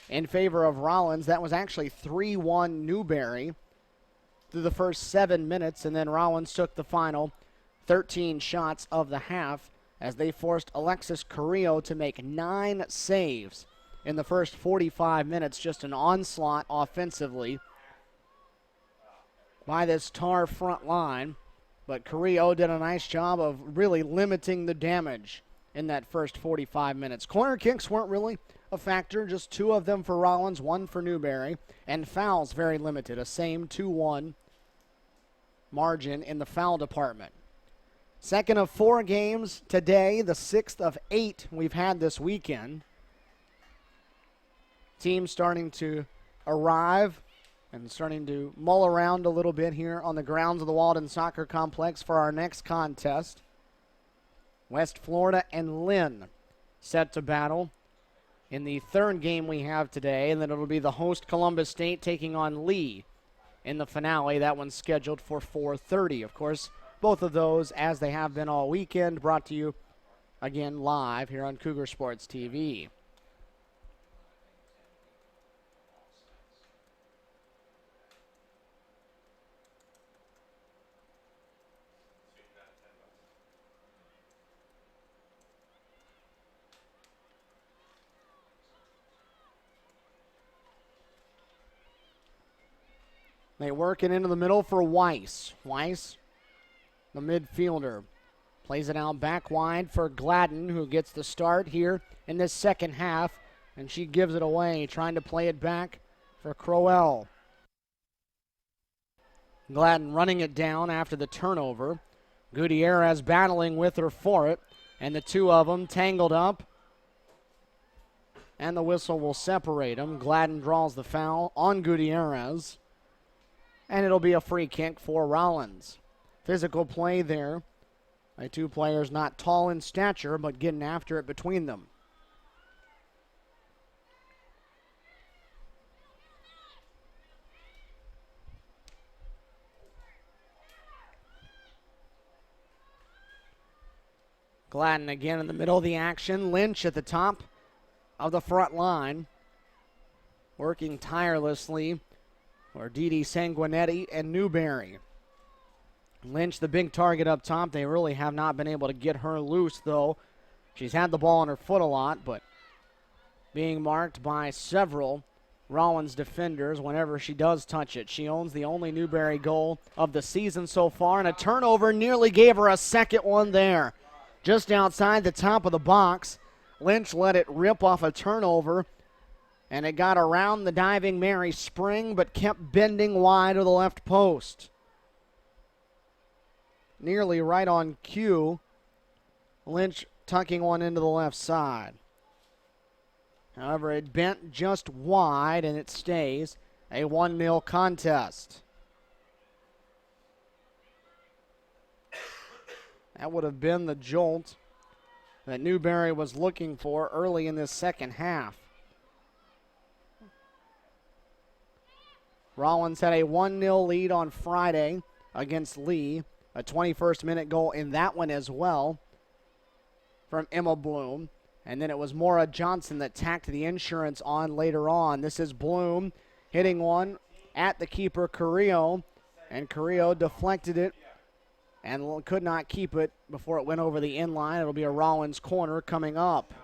in favor of Rollins. That was actually 3-1 Newberry through the first 7 minutes, and then Rollins took the final 13 shots of the half as they forced Alexis Carrillo to make 9 saves in the first 45 minutes. Just an onslaught offensively by this Tar front line, but Carrillo did a nice job of really limiting the damage in that first 45 minutes. Corner kicks weren't really a factor, just 2 of them for Rollins, 1 for Newberry, and fouls very limited, a same 2-1 margin in the foul department. Second of 4 games today, the 6th of 8 we've had this weekend. Teams starting to arrive and starting to mull around a little bit here on the grounds of the Walden Soccer Complex for our next contest. West Florida and Lynn set to battle in the third game we have today, and then it'll be the host Columbus State taking on Lee in the finale. That one's scheduled for 4:30. Of course, both of those, as they have been all weekend, brought to you again live here on Cougar Sports TV. They work it into the middle for Weiss. Weiss, the midfielder, plays it out back wide for Gladden, who gets the start here in this second half, and she gives it away, trying to play it back for Crowell. Gladden running it down after the turnover. Gutierrez battling with her for it, and the two of them tangled up, and the whistle will separate them. Gladden draws the foul on Gutierrez, and it'll be a free kick for Rollins. Physical play there by two players not tall in stature, but getting after it between them. Gladden again in the middle of the action. Lynch at the top of the front line, working tirelessly for Didi Sanguinetti and Newberry. Lynch, the big target up top. They really have not been able to get her loose, though. She's had the ball on her foot a lot, but being marked by several Rollins defenders whenever she does touch it. She owns the only Newberry goal of the season so far, and a turnover nearly gave her a second one there. Just outside the top of the box, Lynch let it rip off a turnover, and it got around the diving Mary Spring, but kept bending wide of the left post. Nearly right on cue. Lynch tucking one into the left side. However, it bent just wide, and it stays a 1-0 contest. That would have been the jolt that Newberry was looking for early in this second half. Rollins had a 1-0 lead on Friday against Lee. A 21st minute goal in that one as well from Emma Bloom. And then it was Maura Johnson that tacked the insurance on later on. This is Bloom hitting one at the keeper, Carrillo. And Carrillo deflected it and could not keep it before it went over the end line. It'll be a Rollins corner coming up.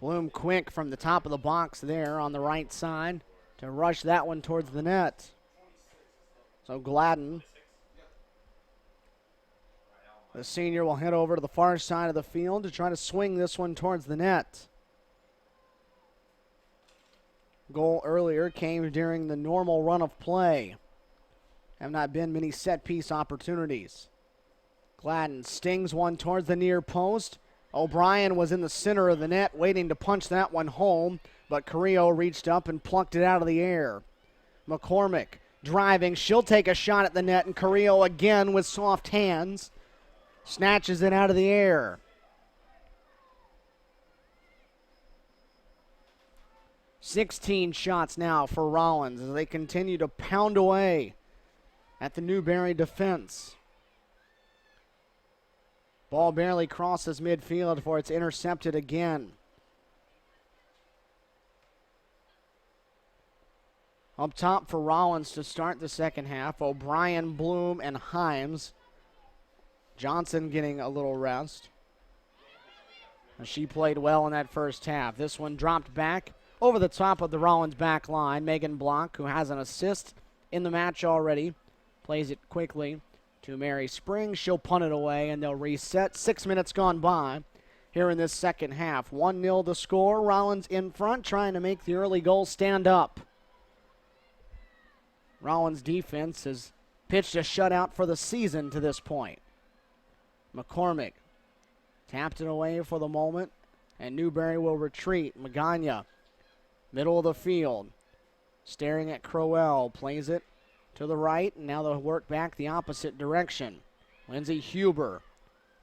Bloom quick from the top of the box there on the right side to rush that one towards the net. So Gladden, the senior, will head over to the far side of the field to try to swing this one towards the net. Goal earlier came during the normal run of play. Have not been many set-piece opportunities. Gladden stings one towards the near post. O'Brien was in the center of the net waiting to punch that one home, but Carrillo reached up and plucked it out of the air. McCormick driving. She'll take a shot at the net, and Carrillo again with soft hands snatches it out of the air. "16 shots now for Rollins as they continue to pound away at the Newberry defense. Ball barely crosses midfield before it's intercepted again. Up top for Rollins to start the second half, O'Brien, Bloom, and Himes. Johnson getting a little rest. She played well in that first half. This one dropped back over the top of the Rollins back line. Megan Block, who has an assist in the match already, plays it quickly to Mary Springs. She'll punt it away, and they'll reset. 6 minutes gone by here in this second half. 1-0 the score. Rollins in front, trying to make the early goal stand up. Rollins defense has pitched a shutout for the season to this point. McCormick tapped it away for the moment, and Newberry will retreat. Magana, middle of the field, staring at Crowell, plays it to the right, and now they'll work back the opposite direction. Lindsay Huber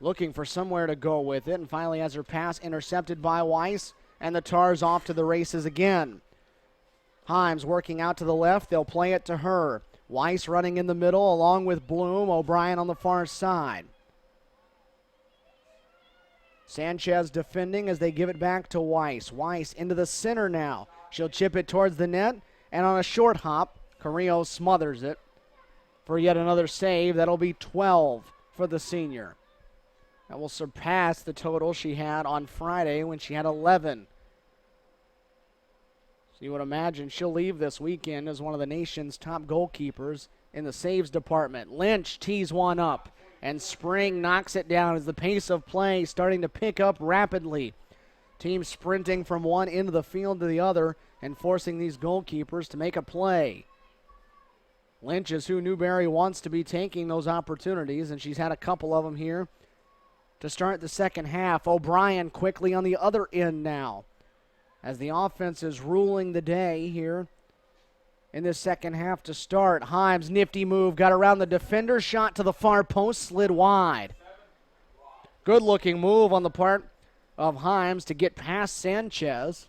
looking for somewhere to go with it, and finally has her pass intercepted by Weiss, and the Tars off to the races again. Himes working out to the left. They'll play it to her. Weiss running in the middle along with Bloom. O'Brien on the far side. Sanchez defending as they give it back to Weiss. Weiss into the center now. She'll chip it towards the net, and on a short hop, Carrillo smothers it for yet another save. That'll be 12 for the senior. That will surpass the total she had on Friday when she had 11. So you would imagine she'll leave this weekend as one of the nation's top goalkeepers in the saves department. Lynch tees one up, and Spring knocks it down as the pace of play starting to pick up rapidly. Team sprinting from one end of the field to the other and forcing these goalkeepers to make a play. Lynch is who Newberry wants to be taking those opportunities, and she's had a couple of them here to start the second half. O'Brien quickly on the other end now as the offense is ruling the day here in this second half to start. Himes, nifty move, got around the defender, shot to the far post, slid wide. Good looking move on the part of Himes to get past Sanchez.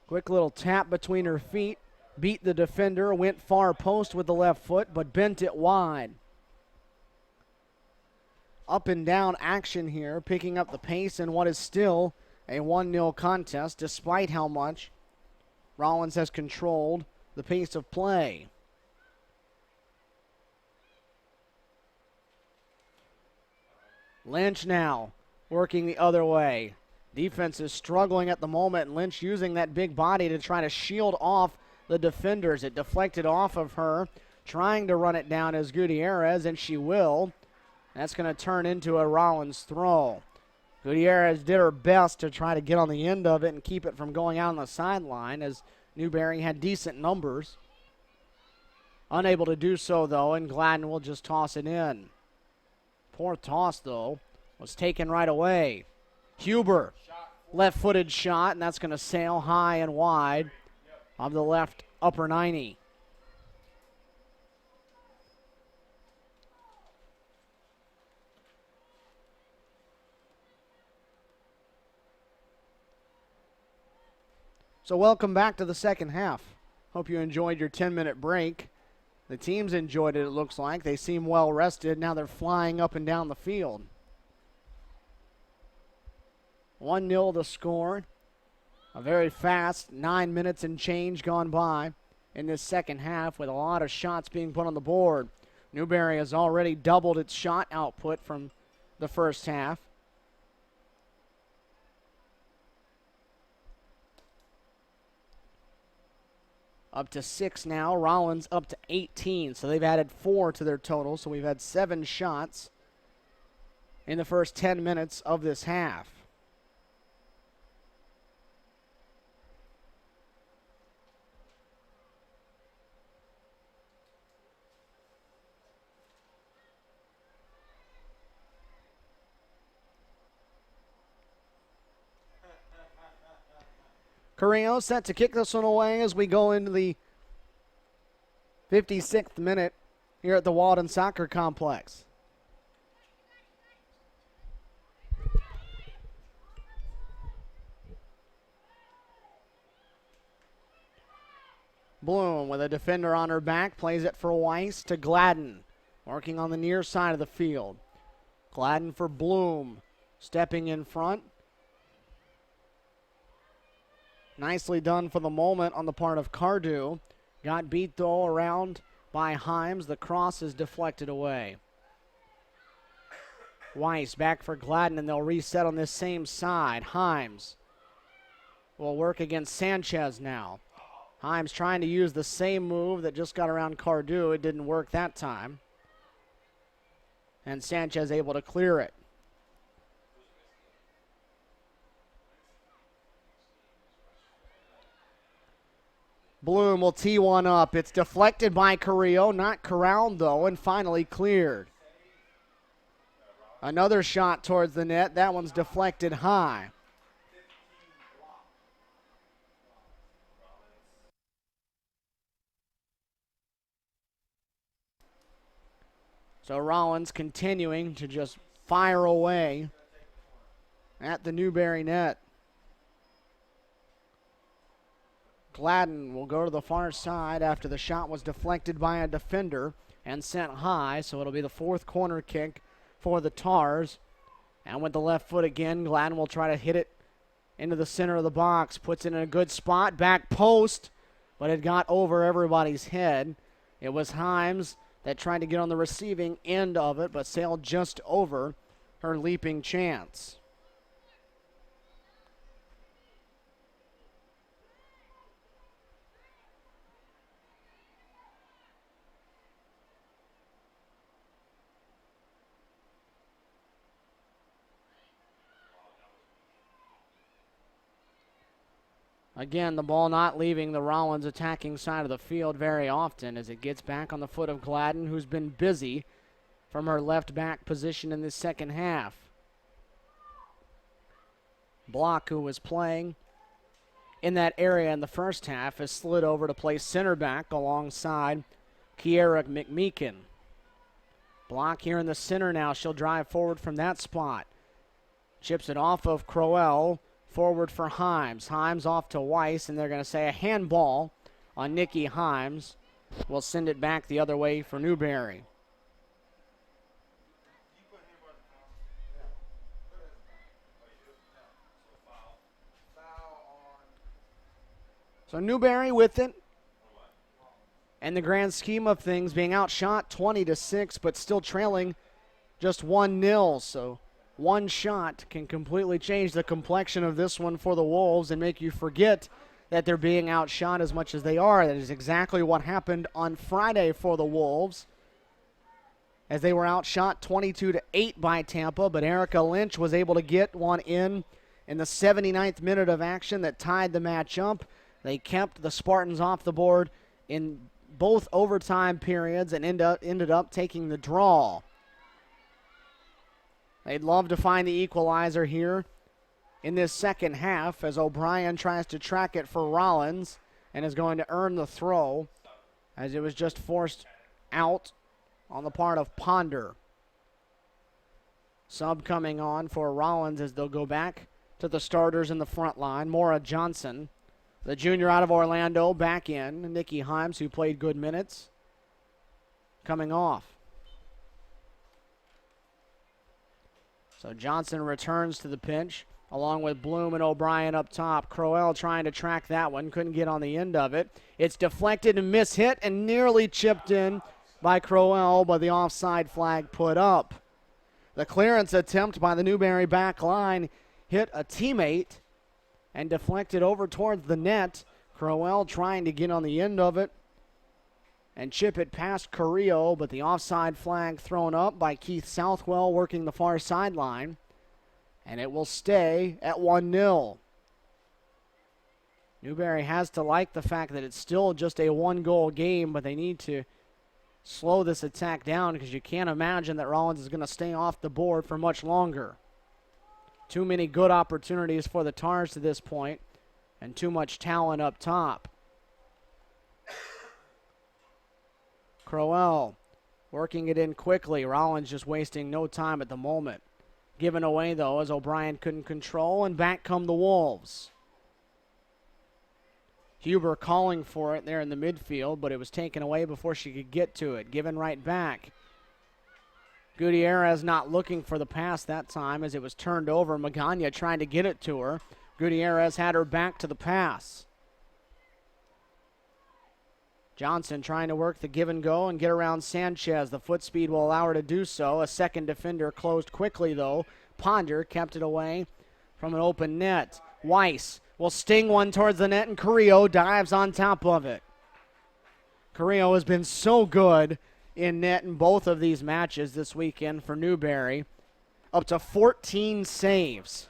Quick little tap between her feet, beat the defender, went far post with the left foot, but bent it wide. Up and down action here, picking up the pace in what is still a 1-0 contest, despite how much Rollins has controlled the pace of play. Lynch now working the other way. Defense is struggling at the moment, and Lynch using that big body to try to shield off the defenders. It deflected off of her, trying to run it down as Gutierrez, and she will. That's going to turn into a Rollins throw. Gutierrez did her best to try to get on the end of it and keep it from going out on the sideline, as Newberry had decent numbers. Unable to do so, though, and Gladden will just toss it in. Poor toss, though, was taken right away. Huber, left-footed shot, and that's going to sail high and wide of the left upper 90. So welcome back to the second half. Hope you enjoyed your 10-minute break. The teams enjoyed it, it looks like. They seem well rested. Now they're flying up and down the field. 1-0 the score. A very fast 9 minutes and change gone by in this second half with a lot of shots being put on the board. Newberry has already doubled its shot output from the first half. up to 6 now. Rollins up to 18, so they've added 4 to their total. So we've had 7 shots in the first 10 minutes of this half. Carrillo set to kick this one away as we go into the 56th minute here at the Walden Soccer Complex. Bloom with a defender on her back, plays it for Weiss to Gladden, working on the near side of the field. Gladden for Bloom, stepping in front. Nicely done for the moment on the part of Cardew. Got beat, though, around by Himes. The cross is deflected away. Weiss back for Gladden, and they'll reset on this same side. Himes will work against Sanchez now. Himes trying to use the same move that just got around Cardew. It didn't work that time. And Sanchez able to clear it. Bloom will tee one up. It's deflected by Carrillo, not corralled though, and finally cleared. Another shot towards the net. That one's deflected high. So Rollins continuing to just fire away at the Newberry net. Gladden will go to the far side after the shot was deflected by a defender and sent high, so it'll be the 4th corner kick for the Tars. And with the left foot again, Gladden will try to hit it into the center of the box, puts it in a good spot, back post, but it got over everybody's head. It was Himes that tried to get on the receiving end of it, but sailed just over her leaping chance. Again, the ball not leaving the Rollins attacking side of the field very often as it gets back on the foot of Gladden, who's been busy from her left back position in this second half. Block, who was playing in that area in the first half, has slid over to play center back alongside Kiera McMeekin. Block here in the center now. She'll drive forward from that spot. Chips it off of Crowell. Forward for Himes. Himes off to Weiss, and they're going to say a handball on Nikki Himes. We'll send it back the other way for Newberry. So Newberry with it. And the grand scheme of things being outshot 20-6, but still trailing just 1-0. So one shot can completely change the complexion of this one for the Wolves and make you forget that they're being outshot as much as they are. That is exactly what happened on Friday for the Wolves, as they were outshot 22-8 by Tampa, but Erica Lynch was able to get one in the 79th minute of action that tied the match up. They kept the Spartans off the board in both overtime periods and ended up taking the draw. They'd love to find the equalizer here in this second half as O'Brien tries to track it for Rollins and is going to earn the throw as it was just forced out on the part of Ponder. Sub coming on for Rollins as they'll go back to the starters in the front line. Maura Johnson, the junior out of Orlando, back in. Nikki Himes, who played good minutes, coming off. So Johnson returns to the pinch, along with Bloom and O'Brien up top. Crowell trying to track that one, couldn't get on the end of it. It's deflected and mishit and nearly chipped in by Crowell, but the offside flag put up. The clearance attempt by the Newberry back line hit a teammate and deflected over towards the net. Crowell trying to get on the end of it and chip it past Carrillo, but the offside flag thrown up by Keith Southwell working the far sideline, and it will stay at 1-0. Newberry has to like the fact that it's still just a one-goal game, but they need to slow this attack down because you can't imagine that Rollins is going to stay off the board for much longer. Too many good opportunities for the Tars to this point, and too much talent up top. Crowell working it in quickly. Rollins just wasting no time at the moment. Given away, though, as O'Brien couldn't control, and back come the Wolves. Huber calling for it there in the midfield, but it was taken away before she could get to it. Given right back. Gutierrez not looking for the pass that time as it was turned over. Magana trying to get it to her. Gutierrez had her back to the pass. Johnson trying to work the give and go and get around Sanchez. The foot speed will allow her to do so. A second defender closed quickly, though. Ponder kept it away from an open net. Weiss will sting one towards the net, and Carrillo dives on top of it. Carrillo has been so good in net in both of these matches this weekend for Newberry. Up to 14 saves.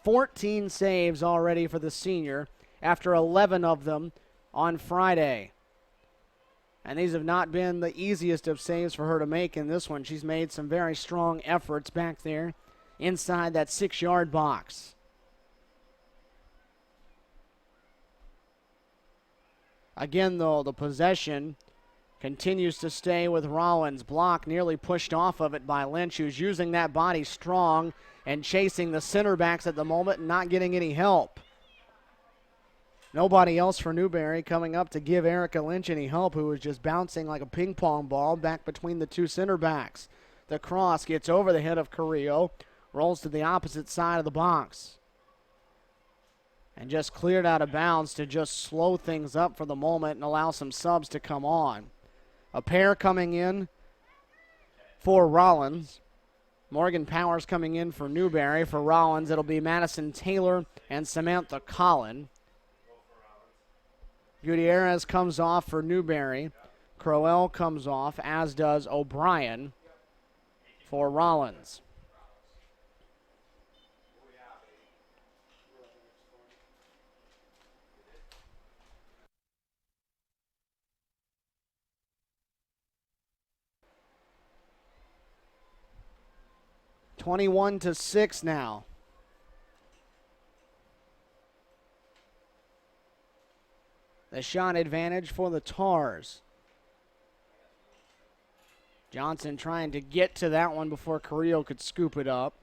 14 saves already for the senior after 11 of them on Friday. And these have not been the easiest of saves for her to make in this one. She's made some very strong efforts back there inside that 6-yard box. Again, though, the possession continues to stay with Rollins. Block nearly pushed off of it by Lynch, who's using that body strong and chasing the center backs at the moment and not getting any help. Nobody else for Newberry coming up to give Erica Lynch any help, who was just bouncing like a ping pong ball back between the two center backs. The cross gets over the head of Carrillo, rolls to the opposite side of the box, and just cleared out of bounds to just slow things up for the moment and allow some subs to come on. A pair coming in for Rollins. Morgan Powers coming in for Newberry. For Rollins, it'll be Madison Taylor and Samantha Collin. Gutierrez comes off for Newberry. Crowell comes off, as does O'Brien for Rollins. (21-6) now. The shot advantage for the Tars. Johnson trying to get to that one before Carrillo could scoop it up.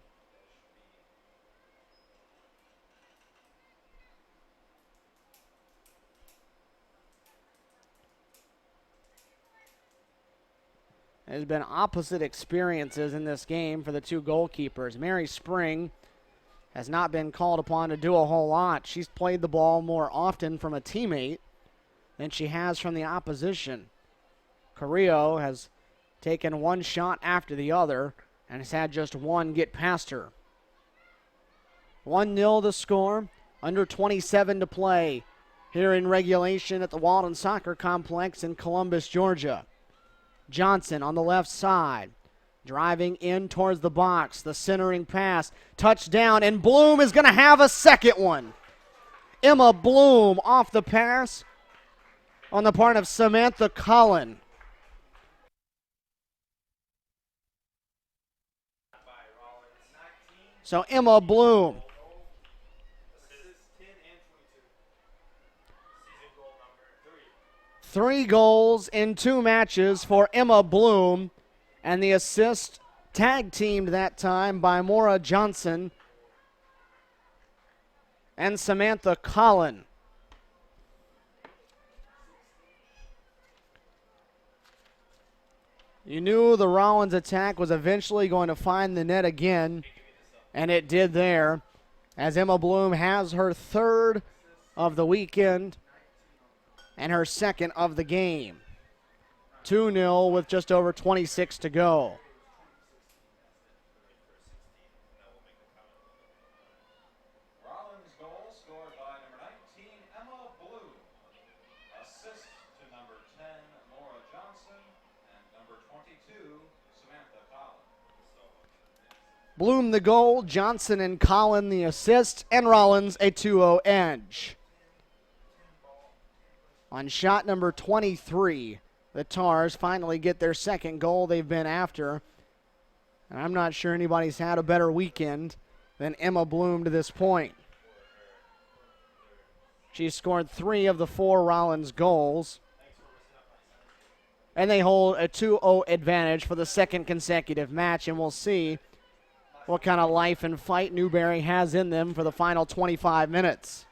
There's been opposite experiences in this game for the two goalkeepers. Mary Spring has not been called upon to do a whole lot. She's played the ball more often from a teammate than she has from the opposition. Carrillo has taken one shot after the other and has had just one get past her. 1-0 the score, under 27 to play here in regulation at the Walton Soccer Complex in Columbus, Georgia. Johnson on the left side, driving in towards the box, the centering pass, touchdown, and Bloom is going to have a second one. Emma Bloom off the pass on the part of Samantha Collin. So Emma Bloom. 3 goals in 2 matches for Emma Bloom, and the assist tag teamed that time by Maura Johnson and Samantha Collin. You knew the Rollins attack was eventually going to find the net again, and it did there, as Emma Bloom has her 3rd of the weekend and her 2nd of the game. 2-0 with just over 26 to go. Rollins goal scored by number 19, Emma Bloom. Samantha Collins. Bloom the goal, Johnson and Collin the assist, and Rollins a 2-0 edge. On shot number 23, the Tars finally get their second goal they've been after. And I'm not sure anybody's had a better weekend than Emma Bloom to this point. She scored 3 of the 4 Rollins goals. And they hold a 2-0 advantage for the second consecutive match, and we'll see what kind of life and fight Newberry has in them for the final 25 minutes.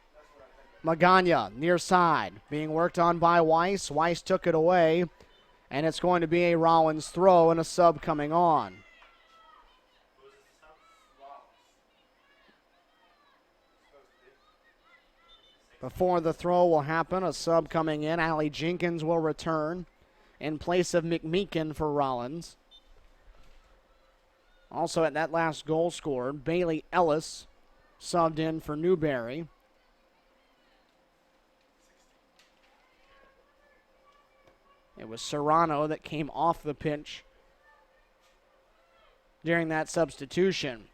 Magana, near side, being worked on by Weiss. Weiss took it away, and it's going to be a Rollins throw and a sub coming on. Before the throw will happen, a sub coming in. Allie Jenkins will return in place of McMeekin for Rollins. Also at that last goal scored, Bailey Ellis subbed in for Newberry. It was Serrano that came off the pitch during that substitution.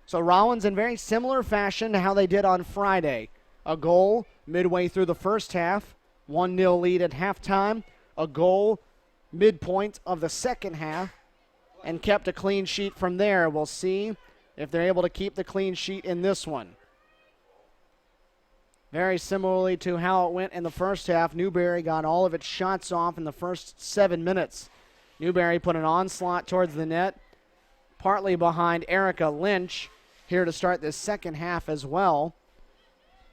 So Rollins, in very similar fashion to how they did on Friday. A goal midway through the first half, 1-0 lead at halftime, a goal midpoint of the second half, and kept a clean sheet from there. We'll see if they're able to keep the clean sheet in this one. Very similarly to how it went in the first half, Newberry got all of its shots off in the first 7 minutes. Newberry put an onslaught towards the net, partly behind Erica Lynch, here to start this second half as well,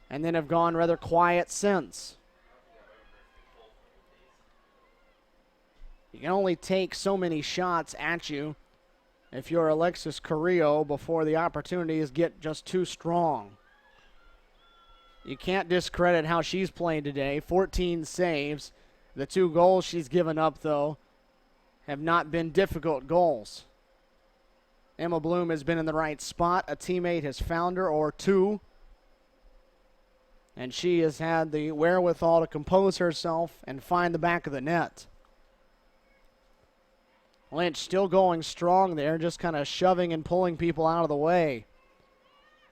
and then have gone rather quiet since. You can only take so many shots at you if you're Alexis Carrillo before the opportunities get just too strong. You can't discredit how she's playing today. 14 saves. The 2 goals she's given up, though, have not been difficult goals. Emma Bloom has been in the right spot. A teammate has found her, or 2. And she has had the wherewithal to compose herself and find the back of the net. Lynch still going strong there, just kind of shoving and pulling people out of the way.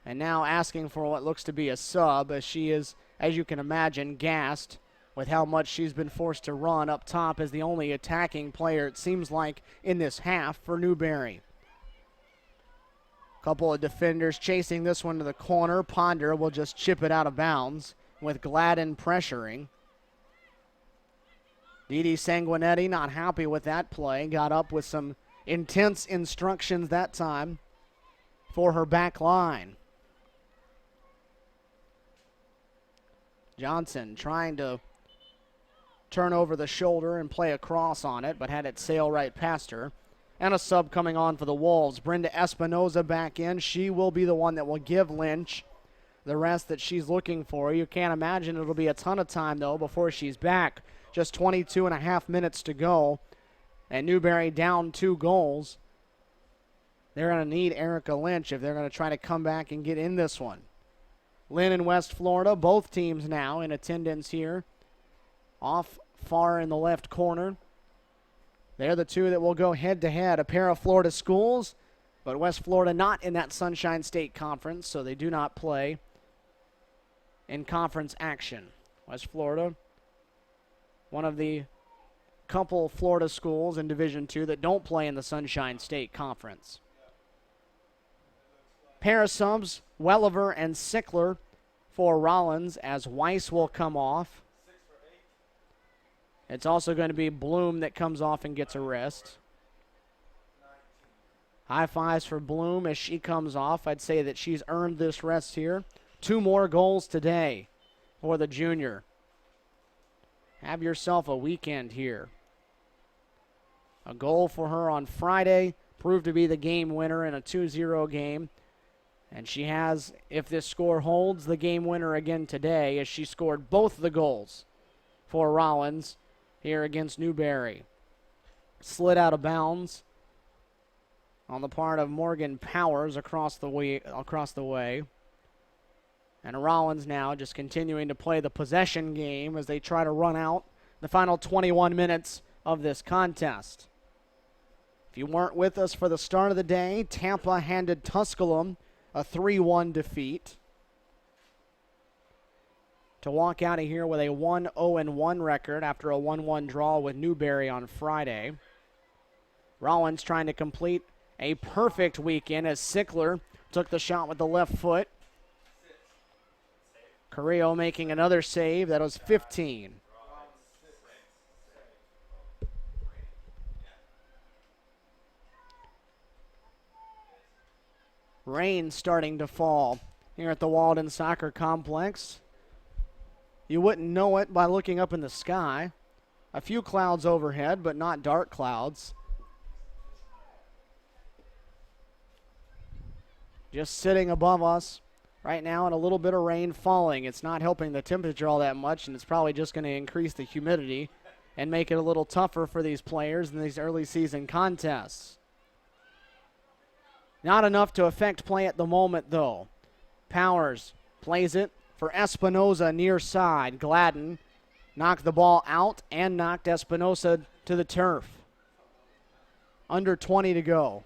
And now asking for what looks to be a sub, as she is, as you can imagine, gassed with how much she's been forced to run up top as the only attacking player, it seems like, in this half for Newberry. Couple of defenders chasing this one to the corner. Ponder will just chip it out of bounds with Gladden pressuring. Didi Sanguinetti not happy with that play. Got up with some intense instructions that time for her back line. Johnson trying to turn over the shoulder and play a cross on it, but had it sail right past her. And a sub coming on for the Wolves. Brenda Espinoza back in. She will be the one that will give Lynch the rest that she's looking for. You can't imagine it'll be a ton of time, though, before she's back. Just 22 and a half minutes to go. And Newberry down 2 goals. They're going to need Erica Lynch if they're going to try to come back and get in this one. Lynn and West Florida, both teams now in attendance here. Off far in the left corner. They're the 2 that will go head-to-head. A pair of Florida schools, but West Florida not in that Sunshine State Conference, so they do not play in conference action. West Florida, one of the couple Florida schools in Division II that don't play in the Sunshine State Conference. Pair of subs, Welliver and Sickler for Rollins, as Weiss will come off. It's also going to be Bloom that comes off and gets a rest. High fives for Bloom as she comes off. I'd say that she's earned this rest here. 2 more goals today for the junior. Have yourself a weekend here. A goal for her on Friday proved to be the game winner in a 2-0 game. And she has, if this score holds, the game winner again today, as she scored both the goals for Rollins here against Newberry. Slid out of bounds on the part of Morgan Powers across the way. And Rollins now just continuing to play the possession game as they try to run out the final 21 minutes of this contest. If you weren't with us for the start of the day, Tampa handed Tusculum a 3-1 defeat to walk out of here with a 1-0-1 record after a 1-1 draw with Newberry on Friday. Rollins trying to complete a perfect weekend as Sickler took the shot with the left foot. Carrillo making another save. That was 15. Rain starting to fall here at the Walden Soccer Complex. You wouldn't know it by looking up in the sky. A few clouds overhead, but not dark clouds. Just sitting above us right now and a little bit of rain falling. It's not helping the temperature all that much, and it's probably just going to increase the humidity and make it a little tougher for these players in these early season contests. Not enough to affect play at the moment, though. Powers plays it for Espinoza near side. Gladden knocked the ball out and knocked Espinoza to the turf. Under 20 to go.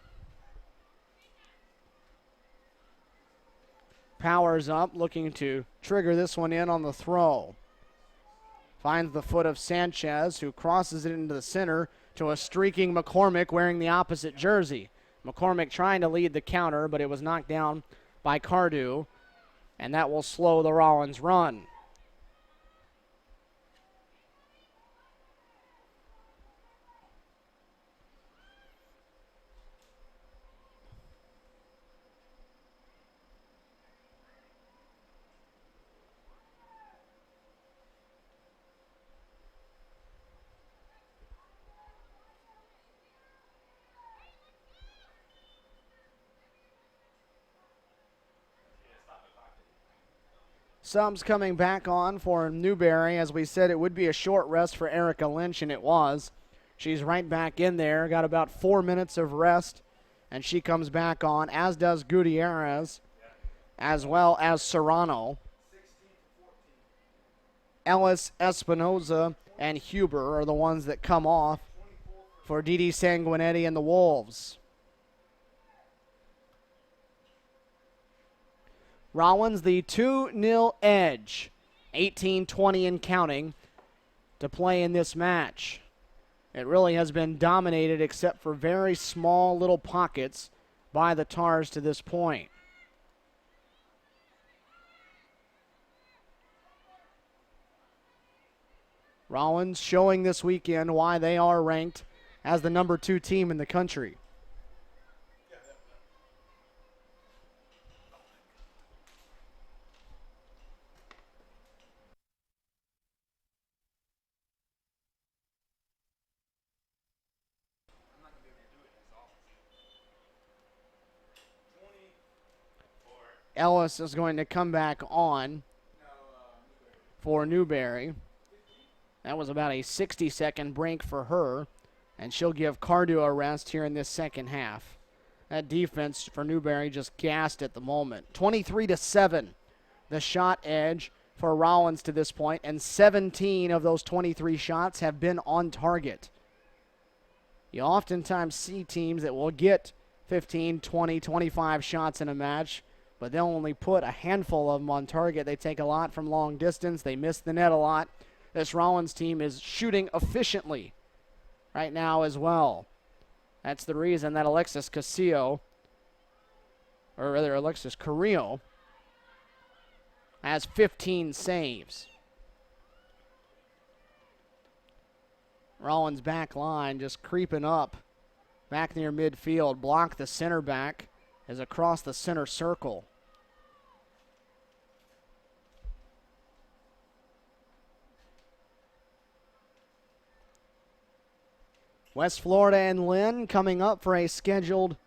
Powers up, looking to trigger this one in on the throw. Finds the foot of Sanchez, who crosses it into the center to a streaking McCormick wearing the opposite jersey. McCormick trying to lead the counter, but it was knocked down by Cardew, and that will slow the Rollins run. Subs coming back on for Newberry. As we said, it would be a short rest for Erica Lynch, and it was. She's right back in there, got about 4 minutes of rest, and she comes back on, as does Gutierrez, as well as Serrano. Ellis, Espinoza, and Huber are the ones that come off for Didi Sanguinetti and the Wolves. Rollins, the 2-0 edge, 18-20 and counting to play in this match. It really has been dominated except for very small little pockets by the Tars to this point. Rollins showing this weekend why they are ranked as the number 2 team in the country. Ellis is going to come back on for Newberry. That was about a 60-second break for her, and she'll give Cardew a rest here in this second half. That defense for Newberry just gassed at the moment. 23-7, the shot edge for Rollins to this point, and 17 of those 23 shots have been on target. You oftentimes see teams that will get 15, 20, 25 shots in a match, but they'll only put a handful of them on target. They take a lot from long distance. They miss the net a lot. This Rollins team is shooting efficiently right now as well. That's the reason that Alexis Carrillo has 15 saves. Rollins back line just creeping up back near midfield. Block the center back is across the center circle. West Florida and Lynn coming up for a scheduled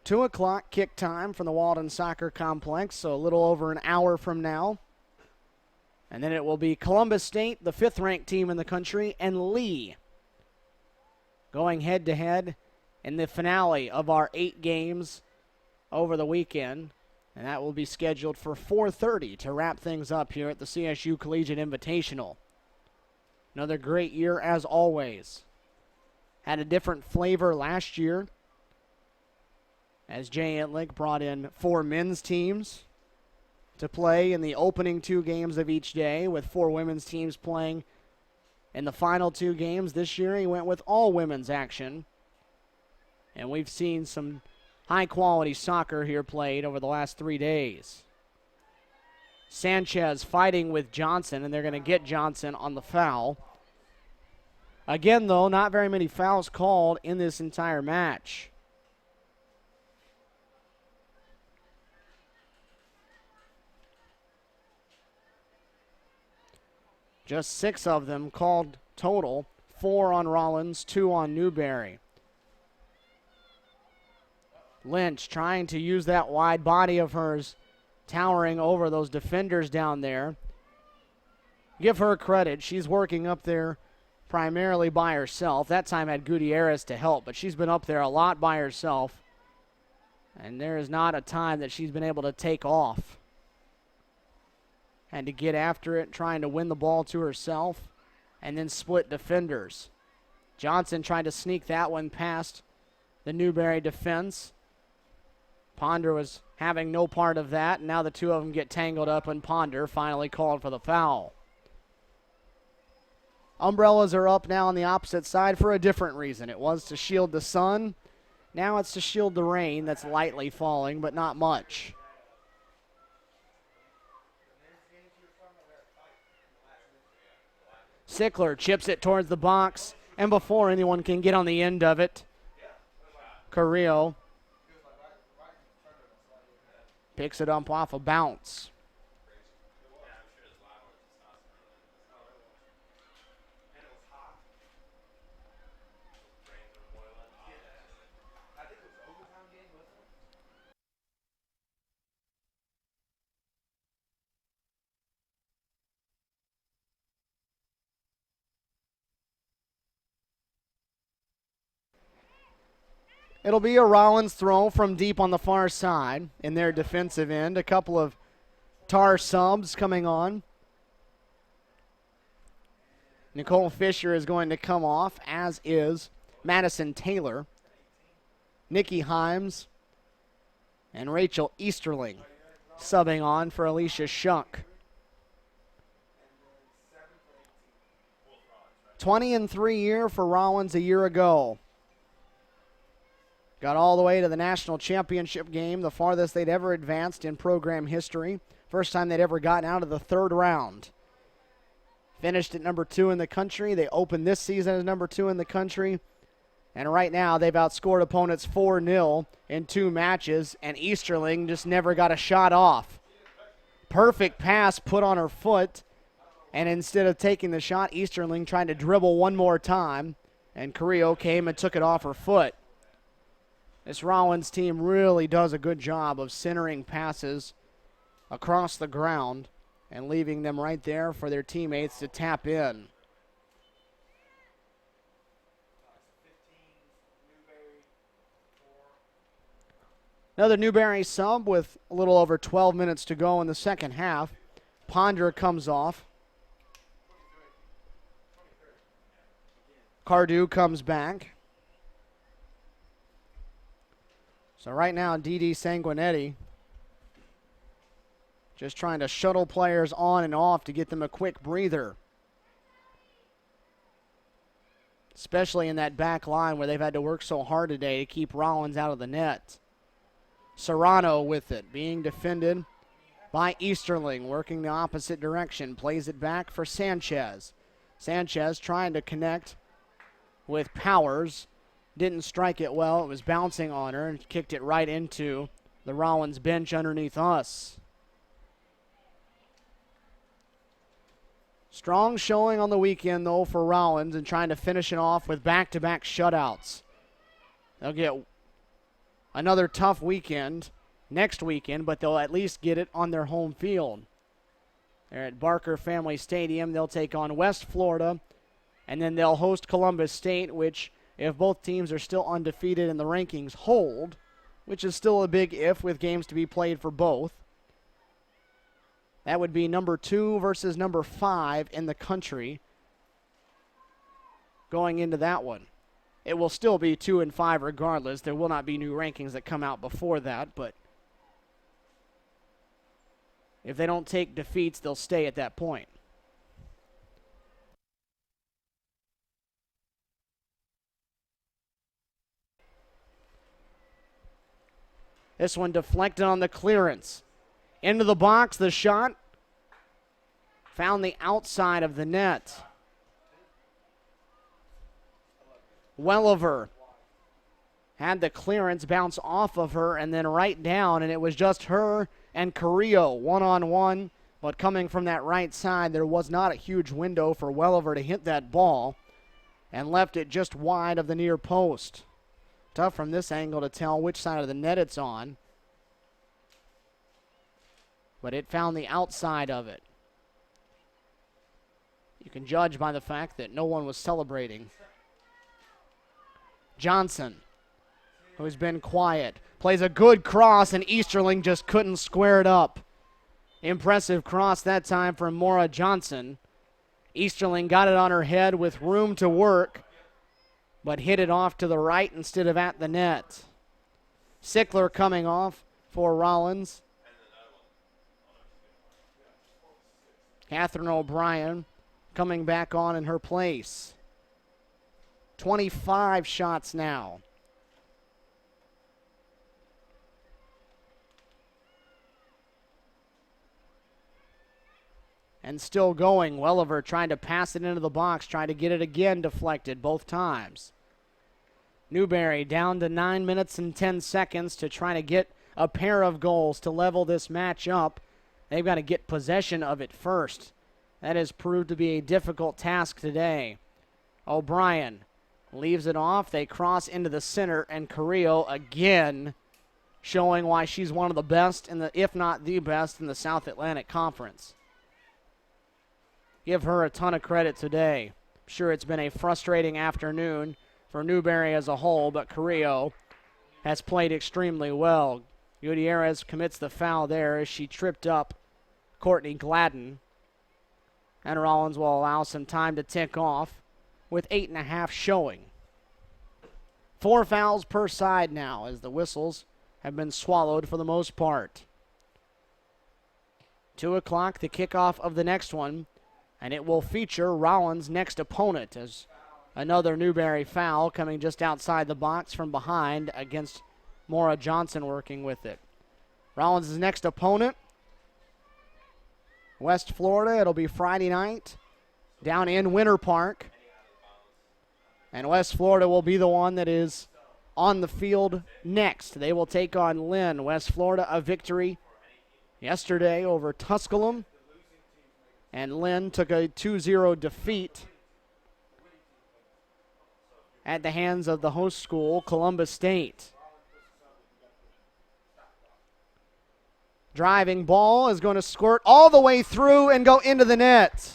2 o'clock kick time from the Walden Soccer Complex, so a little over an hour from now. And then it will be Columbus State, the 5th-ranked team in the country, and Lee going head-to-head in the finale of our 8 games over the weekend. And that will be scheduled for 4:30 to wrap things up here at the CSU Collegiate Invitational. Another great year as always. had a different flavor last year, as Jay Entlick brought in 4 men's teams to play in the opening 2 games of each day, with 4 women's teams playing in the final 2 games. This year he went with all women's action, and we've seen some high-quality soccer here played over the last 3 days. Sanchez fighting with Johnson, and they're going to get Johnson on the foul. Again, though, not very many fouls called in this entire match. Just 6 of them called total, 4 on Rollins, 2 on Newberry. Lynch trying to use that wide body of hers, towering over those defenders down there. Give her credit. She's working up there primarily by herself. That time had Gutierrez to help, but she's been up there a lot by herself. And there is not a time that she's been able to take off. Had to get after it, trying to win the ball to herself, and then split defenders. Johnson tried to sneak that one past the Newberry defense. Ponder was having no part of that, and now the 2 of them get tangled up, and Ponder finally called for the foul. Umbrellas are up now on the opposite side for a different reason. It was to shield the sun. Now it's to shield the rain that's lightly falling, but not much. Sickler chips it towards the box, and before anyone can get on the end of it, Carrillo picks it up off a bounce. It'll be a Rollins throw from deep on the far side in their defensive end. A couple of Tar subs coming on. Nicole Fisher is going to come off, as is Madison Taylor, Nikki Himes, and Rachel Easterling subbing on for Alicia Shuck. 20-3 year for Rollins a year ago. Got all the way to the national championship game, the farthest they'd ever advanced in program history. First time they'd ever gotten out of the 3rd round. Finished at number 2 in the country. They opened this season as number 2 in the country. And right now they've outscored opponents 4-0 in 2 matches, and Easterling just never got a shot off. Perfect pass put on her foot, and instead of taking the shot, Easterling tried to dribble one more time, and Carrillo came and took it off her foot. This Rollins team really does a good job of centering passes across the ground and leaving them right there for their teammates to tap in. Another Newberry sub with a little over 12 minutes to go in the second half. Ponder comes off. Cardew comes back. So right now, Didi Sanguinetti just trying to shuttle players on and off to get them a quick breather. Especially in that back line where they've had to work so hard today to keep Rollins out of the net. Serrano with it, being defended by Easterling, working the opposite direction. Plays it back for Sanchez. Sanchez trying to connect with Powers. Didn't strike it well. It was bouncing on her and kicked it right into the Rollins bench underneath us. Strong showing on the weekend, though, for Rollins, and trying to finish it off with back-to-back shutouts. They'll get another tough weekend next weekend, but they'll at least get it on their home field. They're at Barker Family Stadium. They'll take on West Florida, and then they'll host Columbus State, which, if both teams are still undefeated and the rankings hold, which is still a big if with games to be played for both, that would be number 2 versus number 5 in the country going into that one. It will still be 2 and 5 regardless. There will not be new rankings that come out before that, but if they don't take defeats, they'll stay at that point. This one deflected on the clearance. Into the box, the shot found the outside of the net. Welliver had the clearance bounce off of her and then right down, and it was just her and Carrillo one-on-one, but coming from that right side, there was not a huge window for Welliver to hit that ball and left it just wide of the near post. Tough from this angle to tell which side of the net it's on, but it found the outside of it. You can judge by the fact that no one was celebrating. Johnson, who's been quiet, plays a good cross, and Easterling just couldn't square it up. Impressive cross that time from Maura Johnson. Easterling got it on her head with room to work, but hit it off to the right instead of at the net. Sickler coming off for Rollins. Catherine O'Brien coming back on in her place. 25 shots now. And still going. Welliver trying to pass it into the box, trying to get it again deflected both times. Newberry down to 9 minutes and 10 seconds to try to get a pair of goals to level this match up. They've got to get possession of it first. That has proved to be a difficult task today. O'Brien leaves it off. They cross into the center, and Carrillo again showing why she's one of the best, if not the best, in the South Atlantic Conference. Give her a ton of credit today. I'm sure it's been a frustrating afternoon for Newberry as a whole, but Carrillo has played extremely well. Gutierrez commits the foul there as she tripped up Courtney Gladden. And Rollins will allow some time to tick off with 8.5 showing. 4 fouls per side now as the whistles have been swallowed for the most part. 2 o'clock, the kickoff of the next one, and it will feature Rollins' next opponent as another Newberry foul coming just outside the box from behind against Maura Johnson working with it. Rollins' next opponent, West Florida. It'll be Friday night down in Winter Park. And West Florida will be the one that is on the field next. They will take on Lynn. West Florida, a victory yesterday over Tusculum. And Lynn took a 2-0 defeat at the hands of the host school, Columbus State. Driving ball is going to squirt all the way through and go into the net.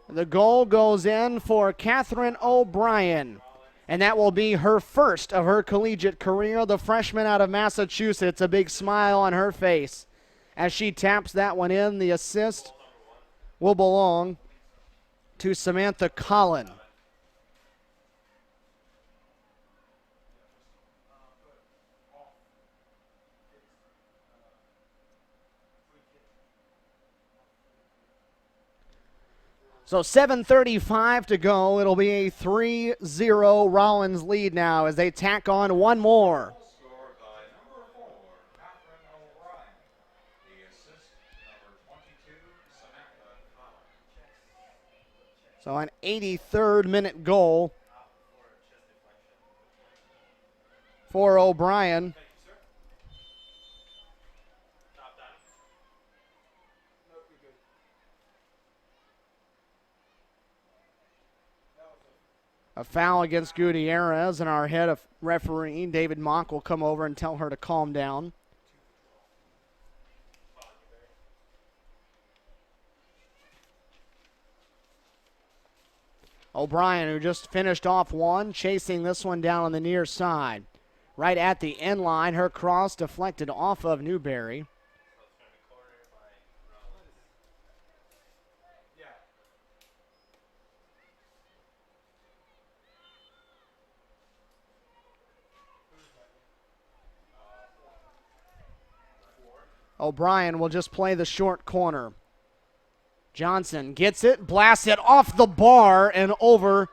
The goal goes in for Catherine O'Brien, and that will be her first of her collegiate career. The freshman out of Massachusetts, a big smile on her face as she taps that one in. The assist will belong to Samantha Collin. So 7:35 to go. It'll be a 3-0 Rollins lead now as they tack on one more. Scored by number 4, Catherine O'Brien. The assist, number 22, Samantha Collins. So an 83rd minute goal for O'Brien. A foul against Gutierrez, and our head of referee, David Mock, will come over and tell her to calm down. O'Brien, who just finished off one, chasing this one down on the near side. Right at the end line, her cross deflected off of Newberry. O'Brien will just play the short corner. Johnson gets it, blasts it off the bar and over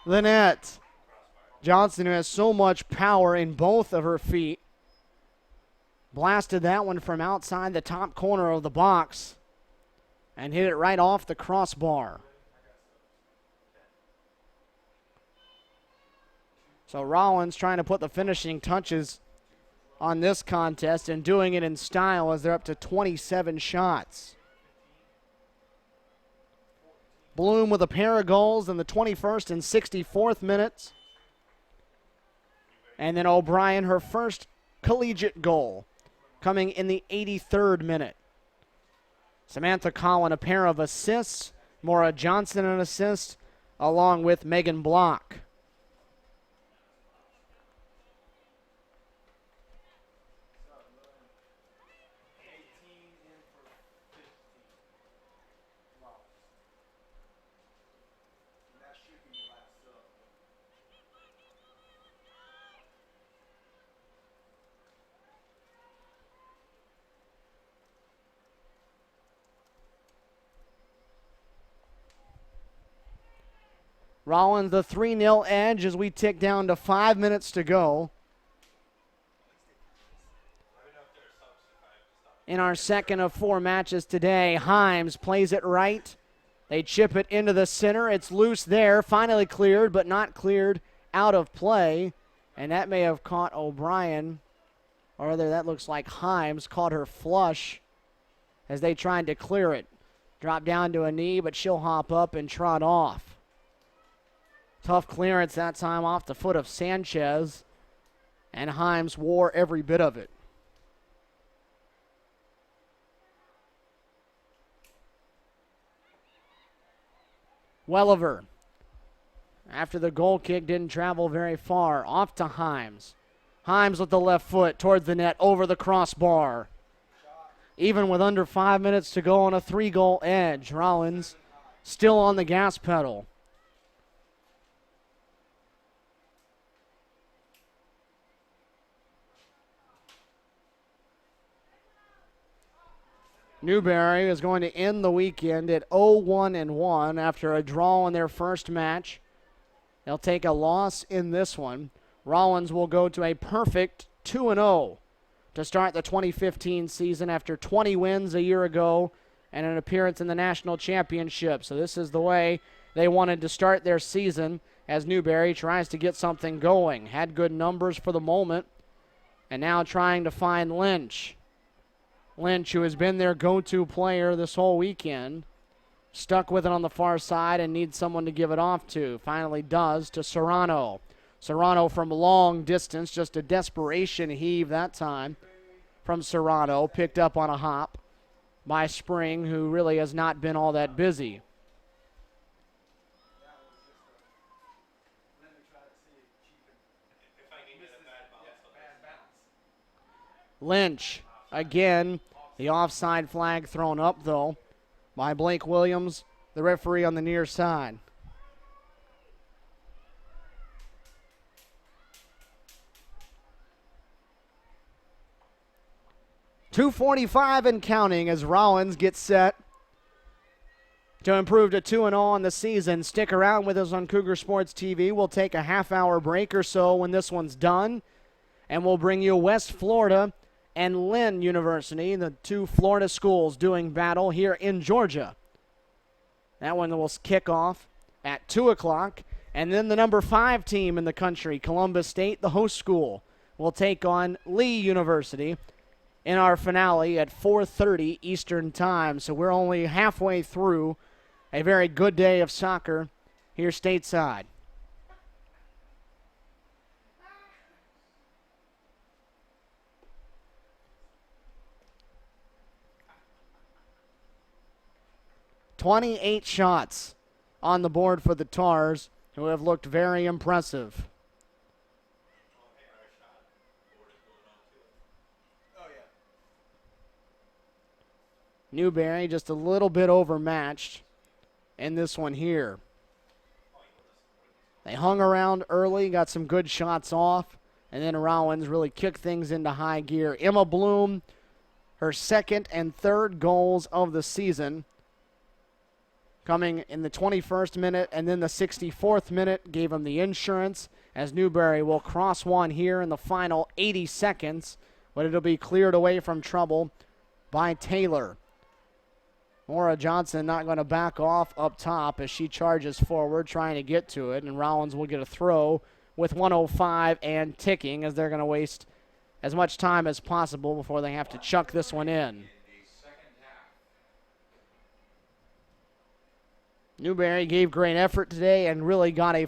the net. Johnson, who has so much power in both of her feet, blasted that one from outside the top corner of the box and hit it right off the crossbar. So Rollins trying to put the finishing touches on this contest and doing it in style as they're up to 27 shots. Bloom with a pair of goals in the 21st and 64th minutes. And then O'Brien, her first collegiate goal, coming in the 83rd minute. Samantha Collin, a pair of assists. Maura Johnson, an assist, along with Megan Block. Rollins the 3-0 edge as we tick down to 5 minutes to go. In our second of 4 matches today, Himes plays it right. They chip it into the center. It's loose there, finally cleared, but not cleared out of play. And that may have caught O'Brien, or rather that looks like Himes caught her flush as they tried to clear it. Drop down to a knee, but she'll hop up and trot off. Tough clearance that time off the foot of Sanchez, and Himes wore every bit of it. Welliver, after the goal kick, didn't travel very far. Off to Himes. Himes with the left foot towards the net, over the crossbar. Even with under 5 minutes to go on a 3-goal edge, Rollins still on the gas pedal. Newberry is going to end the weekend at 0-1-1 after a draw in their first match. They'll take a loss in this one. Rollins will go to a perfect 2-0 to start the 2015 season after 20 wins a year ago and an appearance in the national championship. So this is the way they wanted to start their season as Newberry tries to get something going. Had good numbers for the moment, and now trying to find Lynch. Lynch, who has been their go-to player this whole weekend, stuck with it on the far side and needs someone to give it off to. Finally does to Serrano. Serrano from long distance, just a desperation heave that time from Serrano, picked up on a hop by Spring, who really has not been all that busy. Lynch, again, the offside flag thrown up, though, by Blake Williams, the referee on the near side. .245 and counting as Rollins gets set to improve to 2-0 on the season. Stick around with us on Cougar Sports TV. We'll take a half-hour break or so when this one's done, and we'll bring you West Florida and Lynn University, the two Florida schools doing battle here in Georgia. That one will kick off at 2 o'clock. And then the number 5 team in the country, Columbus State, the host school, will take on Lee University in our finale at 4:30 Eastern Time. So we're only halfway through a very good day of soccer here stateside. .28 shots on the board for the Tars, who have looked very impressive. Newberry just a little bit overmatched in this one here. They hung around early, got some good shots off, and then Rollins really kicked things into high gear. Emma Bloom, her second and third goals of the season, coming in the 21st minute and then the 64th minute, gave them the insurance, as Newberry will cross one here in the final 80 seconds, but it'll be cleared away from trouble by Taylor. Maura Johnson not going to back off up top as she charges forward, trying to get to it, and Rollins will get a throw with 1:05 and ticking, as they're going to waste as much time as possible before they have to chuck this one in. Newberry gave great effort today and really got a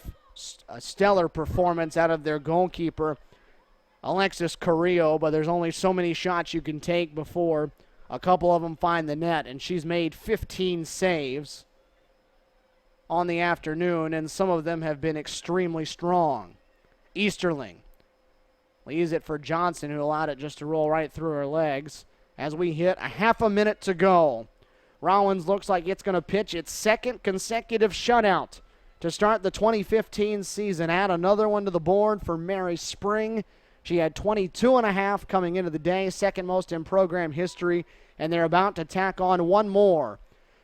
stellar performance out of their goalkeeper, Alexis Carrillo, but there's only so many shots you can take before a couple of them find the net, and she's made 15 saves on the afternoon, and some of them have been extremely strong. Easterling leaves it for Johnson, who allowed it just to roll right through her legs as we hit a half a minute to go. Rollins looks like it's going to pitch its second consecutive shutout to start the 2015 season. Add another one to the board for Mary Spring. She had 22 and a half coming into the day, second most in program history, and they're about to tack on one more.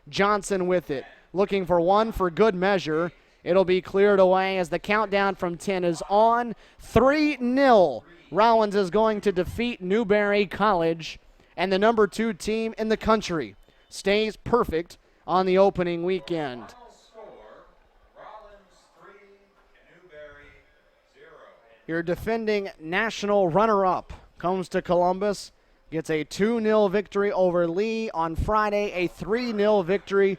Johnson with it, looking for one for good measure. It'll be cleared away as the countdown from 10 is on. 3-0. Rollins is going to defeat Newberry College, and the number 2 team in the country stays perfect on the opening weekend. Your defending national runner-up comes to Columbus, gets a 2-0 victory over Lee on Friday, a 3-0 victory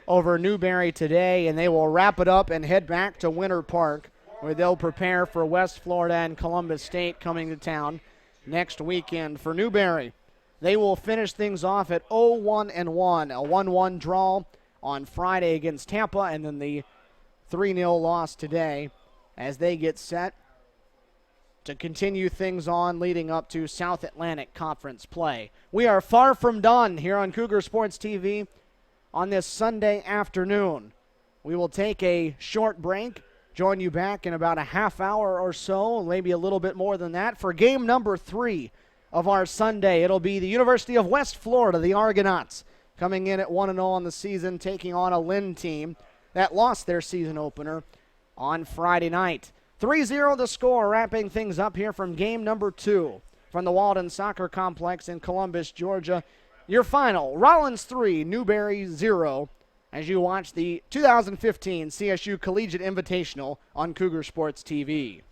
over Newberry today, and they will wrap it up and head back to Winter Park, where they'll prepare for West Florida and Columbus State coming to town next weekend. For Newberry, they will finish things off at 0-1-1, a 1-1 draw on Friday against Tampa, and then the 3-0 loss today as they get set to continue things on leading up to South Atlantic Conference play. We are far from done here on Cougar Sports TV on this Sunday afternoon. We will take a short break, join you back in about a half hour or so, maybe a little bit more than that, for game number 3 of our Sunday. It'll be the University of West Florida, the Argonauts, coming in at 1-0 on the season, taking on a Lynn team that lost their season opener on Friday night. 3-0 the score, wrapping things up here from game number 2 from the Walden Soccer Complex in Columbus, Georgia. Your final, Rollins 3, Newberry 0, as you watch the 2015 CSU Collegiate Invitational on Cougar Sports TV.